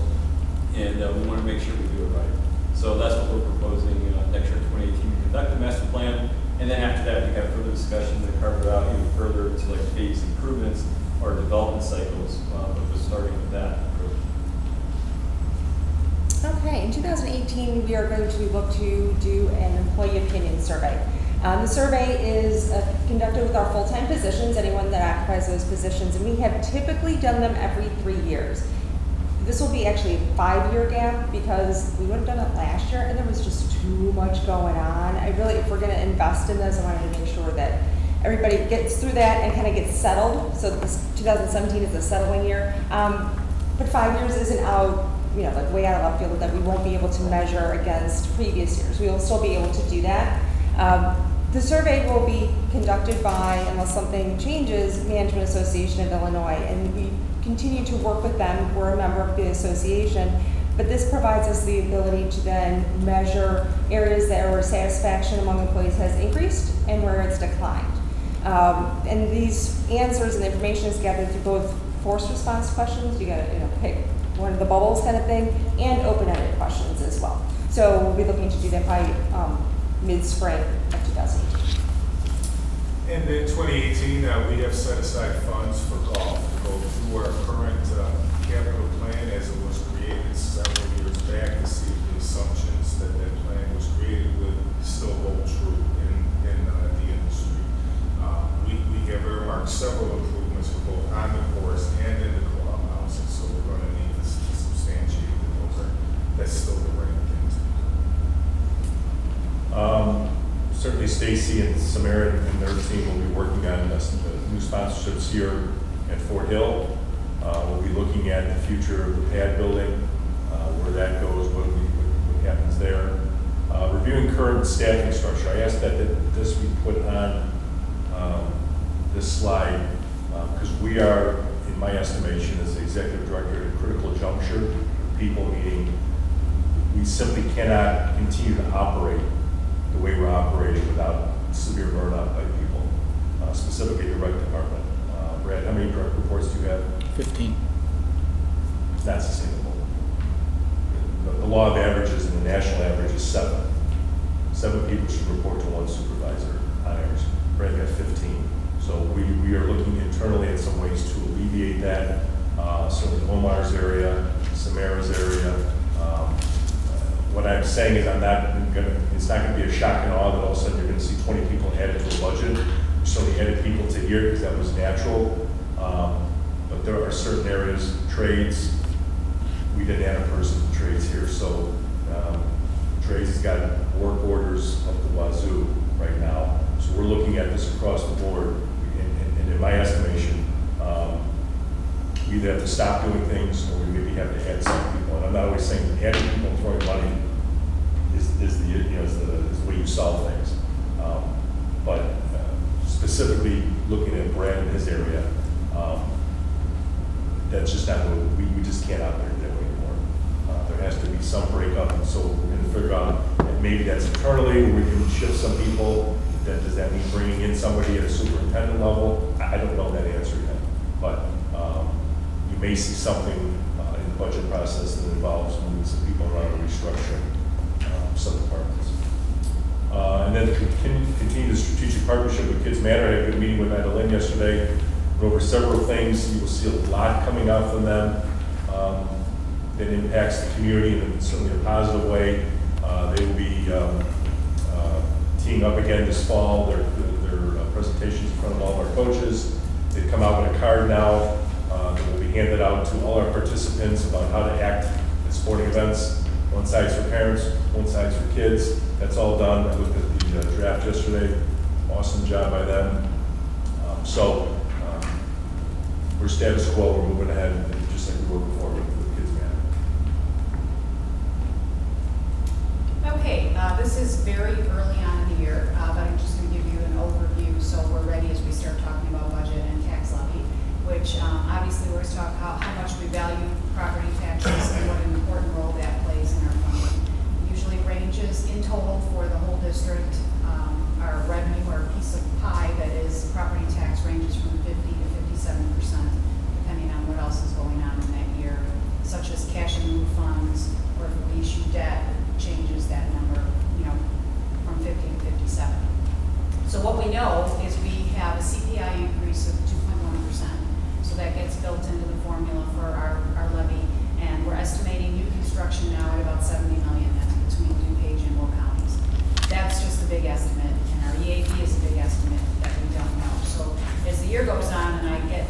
and we want to make sure we do it right. So that's what we're proposing next year, 2018, to conduct the master plan, and then after that, we have further discussion to carve it out even further to like phase improvements or development cycles, but we're starting with that approach. Okay, in 2018, we are going to look to do an employee opinion survey. The survey is conducted with our full-time positions, anyone that occupies those positions, and we have typically done them every 3 years. This will be actually a 5-year gap because we would have done it last year and there was just too much going on. If we're gonna invest in this, I wanted to make sure that everybody gets through that and kind of gets settled. So this 2017 is a settling year. But 5 years isn't out, like way out of left field, that we won't be able to measure against previous years. We will still be able to do that. The survey will be conducted by, unless something changes, Management Association of Illinois, and we continue to work with them. We're a member of the association, but this provides us the ability to then measure areas that where satisfaction among employees has increased and where it's declined. And these answers and information is gathered through both forced response questions, you gotta pick one of the bubbles kind of thing, and open-ended questions as well. So we'll be looking to do that by mid-spring of 2018. And in 2018, we have set aside funds for golf to go through our current capital plan as it was created several years Stacy and Samara and their team will be working on new sponsorships here at Fort Hill. We'll be looking at the future of the pad building, where that goes, what happens there. Reviewing current staffing structure. I asked that this be put on this slide because we are, in my estimation, as the executive director, at a critical juncture with people, meaning we simply cannot continue to operate the way we're operating without severe burnout by people, specifically the rec department. Brad, how many direct reports do you have? 15. It's not sustainable. The law of averages and the national average is 7. 7 people should report to 1 supervisor on average. Brad got 15. So we are looking internally at some ways to alleviate that. Certainly Omar's area, Samara's area. What I'm saying is it's not going to be a shock and awe that all of a sudden you're going to see 20 people added to a budget. We certainly added people to here because that was natural. But there are certain areas, trades, we didn't add a person to trades here. So trades has got work orders up the wazoo right now. So we're looking at this across the board. And in my estimation, we either have to stop doing things or we maybe have to add some people. And I'm not always saying that adding people and throwing money is the way you solve things. But specifically looking at Brad in his area, that's just not what we just can't operate that way anymore. There has to be some breakup, and so we're going to figure out that maybe that's internally where we can shift some people. Does that mean bringing in somebody at a superintendent level? I don't know that answer yet, but you may see something in the budget process that involves moving some people around and restructuring some departments. And then to continue the strategic partnership with Kids Matter. I had a good meeting with Madeline yesterday. Went over several things. You will see a lot coming out from them that impacts the community in certainly a positive way. They will be teeing up again this fall. Their presentations in front of all of our coaches. They've come out with a card now that will be handed out to all our participants about how to act at sporting events. One side's for parents, one side's for kids. That's all done. I looked at the draft yesterday. Awesome job by them. We're status quo. We're moving ahead just like we were before with Kids Matter. Okay, this is very early on in the year, but I'm just going to give you an overview so we're ready as we start talking about budget and tax levy, which obviously we're going to talk about how much we value property taxes and what an important role that plays in our funding. It usually ranges in total for the whole district. Our revenue, our piece of pie that is property tax ranges from 50 to 57%, depending on what else is going on in that year, such as cash and move funds, or if we issue debt, changes that number, from 50 to 57. So what we know is we have a CPI increase of 2.1%. So that gets built into the formula for our levy, and we're estimating new construction now at about $70 million. That's between DuPage and Will counties. That's just a big estimate, and our EAP is a big estimate that we don't know. So as the year goes on and I get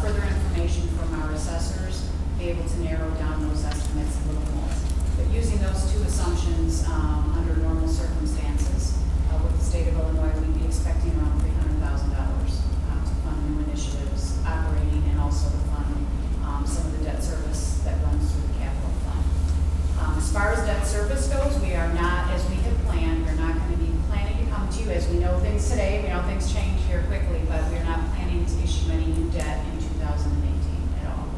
further information from our assessors, be able to narrow down those estimates a little more. But using those two assumptions under normal circumstances, with the state of Illinois, we'd be expecting around $300,000 to fund new initiatives, operating, and also to fund some of the debt service that runs through the capital fund. As far as debt service goes, we are not, as we had planned, we're not going to be planning to come to you as we know things today. We know things change here quickly, but we're not planning to issue any new debt in 2018 at all.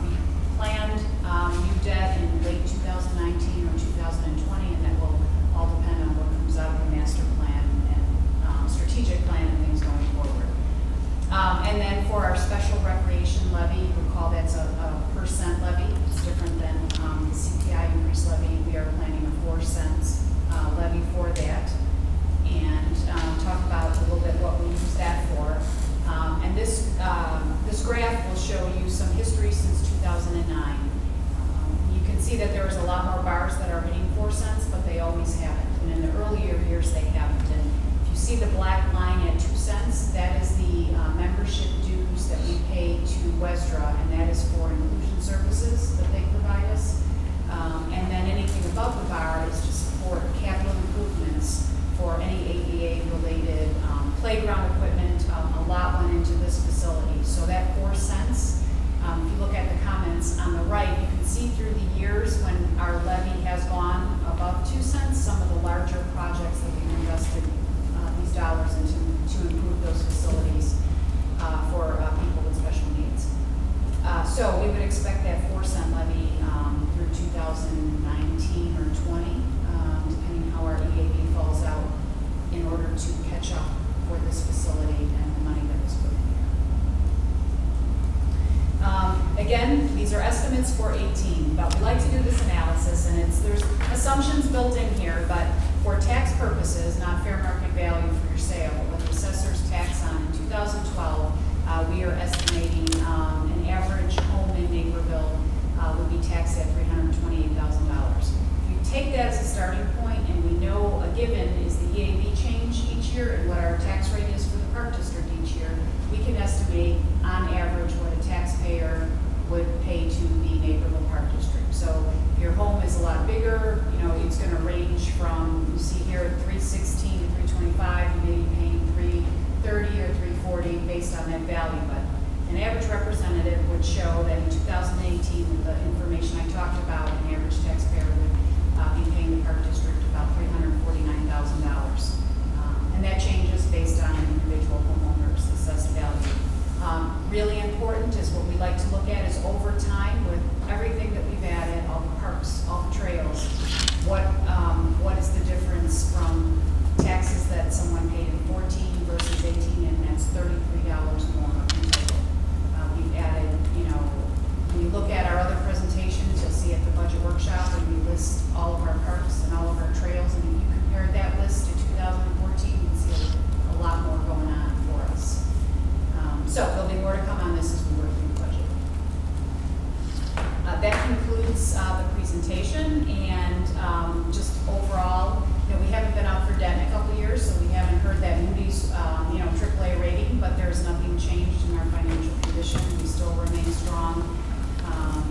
We planned new debt in late 2019 or 2020, and that will all depend on what comes out of the master plan and strategic plan and things going forward. And then for our special recreation levy, recall that's a percent levy. It's different than the CPI increase levy. We are planning a 4 cents levy for that, and talk about a little bit what we use that for. And this graph will show you some history since 2009. You can see that there's a lot more bars that are hitting 4 cents, but they always haven't. And in the earlier years, they haven't. And if you see the black line at 2 cents, that is the membership dues that we pay to WESDRA, and that is for inclusion services that they provide us. And then anything above the bar is to support capital improvements for any ADA 18, but we like to do this analysis, and there's assumptions built in here, but for tax purposes, not fair market value for your sale, but what the assessor's tax on in 2012, we are estimating an average home in Naperville would be taxed at $328,000. If you take that as a starting point, and we know a given is the EAV change each year and what our tax rate is for the Park District each year, we can estimate on average what a taxpayer would pay to the Naperville Park District. So if your home is a lot bigger, you know, it's going to range from, you see here, 316 to 325, you may be paying 330 or 340 based on that value. But an average representative would show that in 2018, with the information I talked about, an average taxpayer would be paying the Park District about $349,000. And that changes based on an individual homeowner's assessed value. Really important is what we like to look at is over time with everything that we've added, all the parks, all the trails, what is the difference from taxes that someone paid in 14 versus 18, and that's $33 more in total. We've added, you know, when you look at our other presentations, you'll see at the budget workshop, and we list all of our parks and all of our trails, and if you compare that list to 2014, you can see a lot more going on for us. So there'll be more to come on this as we work through the budget. That concludes the presentation, and just overall, you know, we haven't been out for debt in a couple of years, so we haven't heard that Moody's, you know, AAA rating, but there's nothing changed in our financial condition. We still remain strong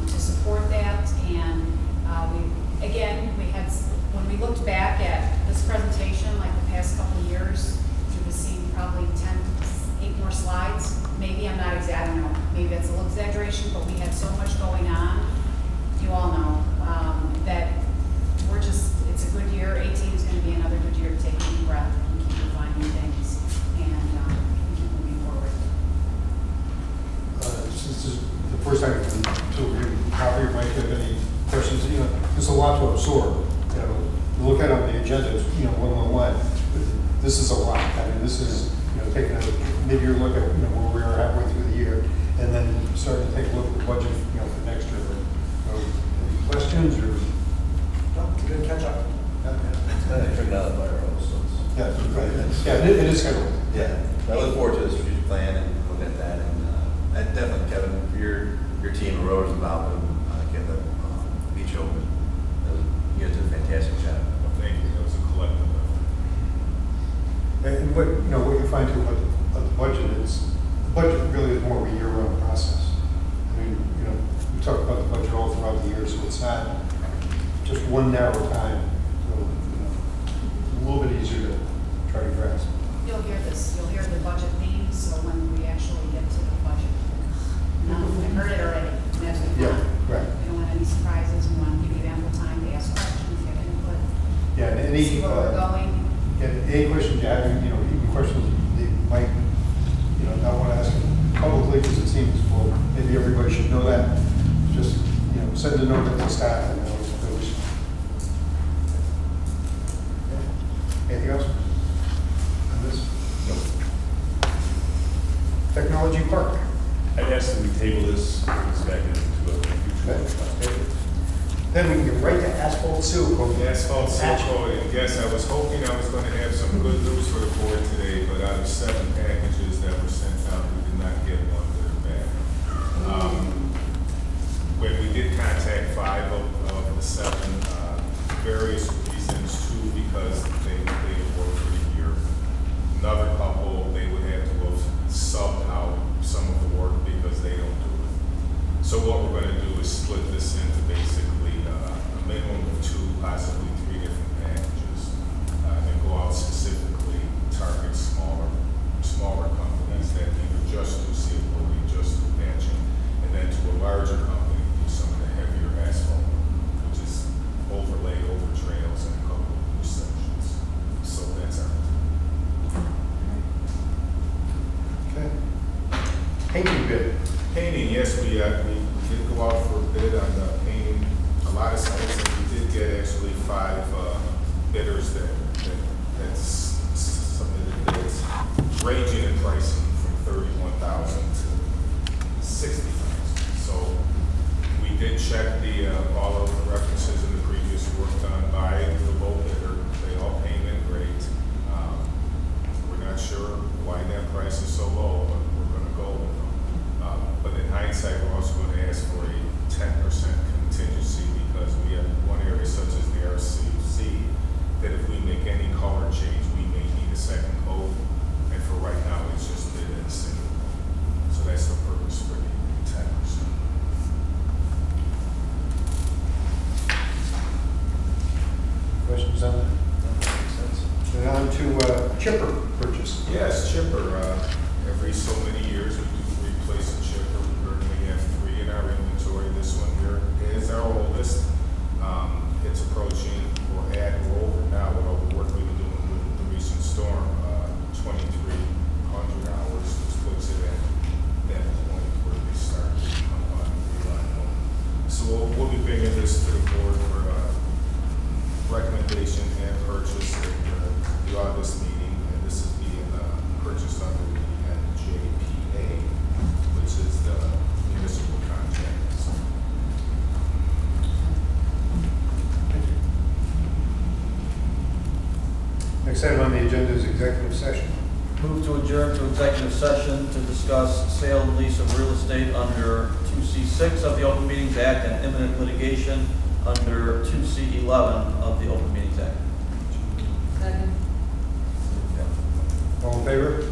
to support that, and when we looked back at this presentation, like the past couple of years, you would see probably 8 more slides. Maybe I'm not exact, I don't know, maybe that's a little exaggeration, but we had so much going on. You all know that it's a good year. 18 is going to be another good year to take a deep breath and keep refining things and keep moving forward. This is the first time to review the copy. Or might have any questions? You know, there's a lot to absorb. You know, look at it on the agenda. It's, you know, 111. But this is a lot. I mean, this is, you know, taking a mid-year look at, you know, where we are halfway through the year, and then starting to take a look at the budget, you know, for next year. Any questions or? No, we didn't catch up. I turned out by our own, so it's. Yeah, right. Yeah, it is scheduled. Yeah, I look forward to the strategic plan and look at that, and definitely, Kevin, for your team, rowers involved in getting the beach open. You guys did a fantastic job. Well, thank you. That was a collective effort. And what, you know, what you find too about the budget is, the budget really is more of a year-round process. I mean, you know, we talk about the budget all throughout the year, so it's not just one narrow time. So, you know, a little bit easier to try to grasp. You'll hear this. You'll hear the budget themes. So when we actually get to the budget, I've heard it already. And that's what we want. Right. We don't want any surprises. We want to give you ample time to ask questions, get input, Yeah, and any, see where we're going. Yeah, any questions you have, you know, even questions that you might, you know, not want to ask them publicly because it seems, well, maybe everybody should know that. Just, you know, send a note to the staff and they'll respond. Okay. Anything else on this? No. Technology Park. I'd ask that we table this back into a future. Then we can get right to asphalt seal coating. Asphalt seal coating. Yes, I was hoping I was going to have some good news for the board today, but out of 7 packages that were sent out, we did not get one good back. When we did contact 5 of the 7, various reasons, 2 because they had worked for the year. Another couple, they would have to have subbed out some of the work because they don't do it. So what we're going to do is split this into basically a minimum of 2, possibly 3 different packages, and go out specifically target smaller companies that either just do seal coating, just do patching, and then to a larger company do some of the heavier all of the references in the previous work done by the low bidder. They all came in great. We're not sure why that price is so low, but we're going to go with them. But in hindsight, we're also going to ask for a 10% contingency because we have one area such as the RCC that if we make any color change, we may need a second coat. And for right now, it's just bid in a single coat. So that's the purpose for the 10%. Questions on that? Makes sense. Then on to chipper purchase. Yes, chipper. Every so many years, we do replace a chipper. We currently have 3 in our inventory. This one here is our oldest. It's approaching, or over now with all the work we've been doing with the recent storm, 2,300 hours, which puts it at that point where they start to become unreliable. So we'll be bringing this to the board for recommendation and purchase at the August meeting, and this is being purchased under the NJPA, which is the municipal contract. So, Next item on the agenda is executive session. Move to adjourn to executive session to discuss sale and lease of real estate under 2C6 of the Open Meetings Act and imminent litigation under 2C11 of the Open Meetings Act. Second. All in favor?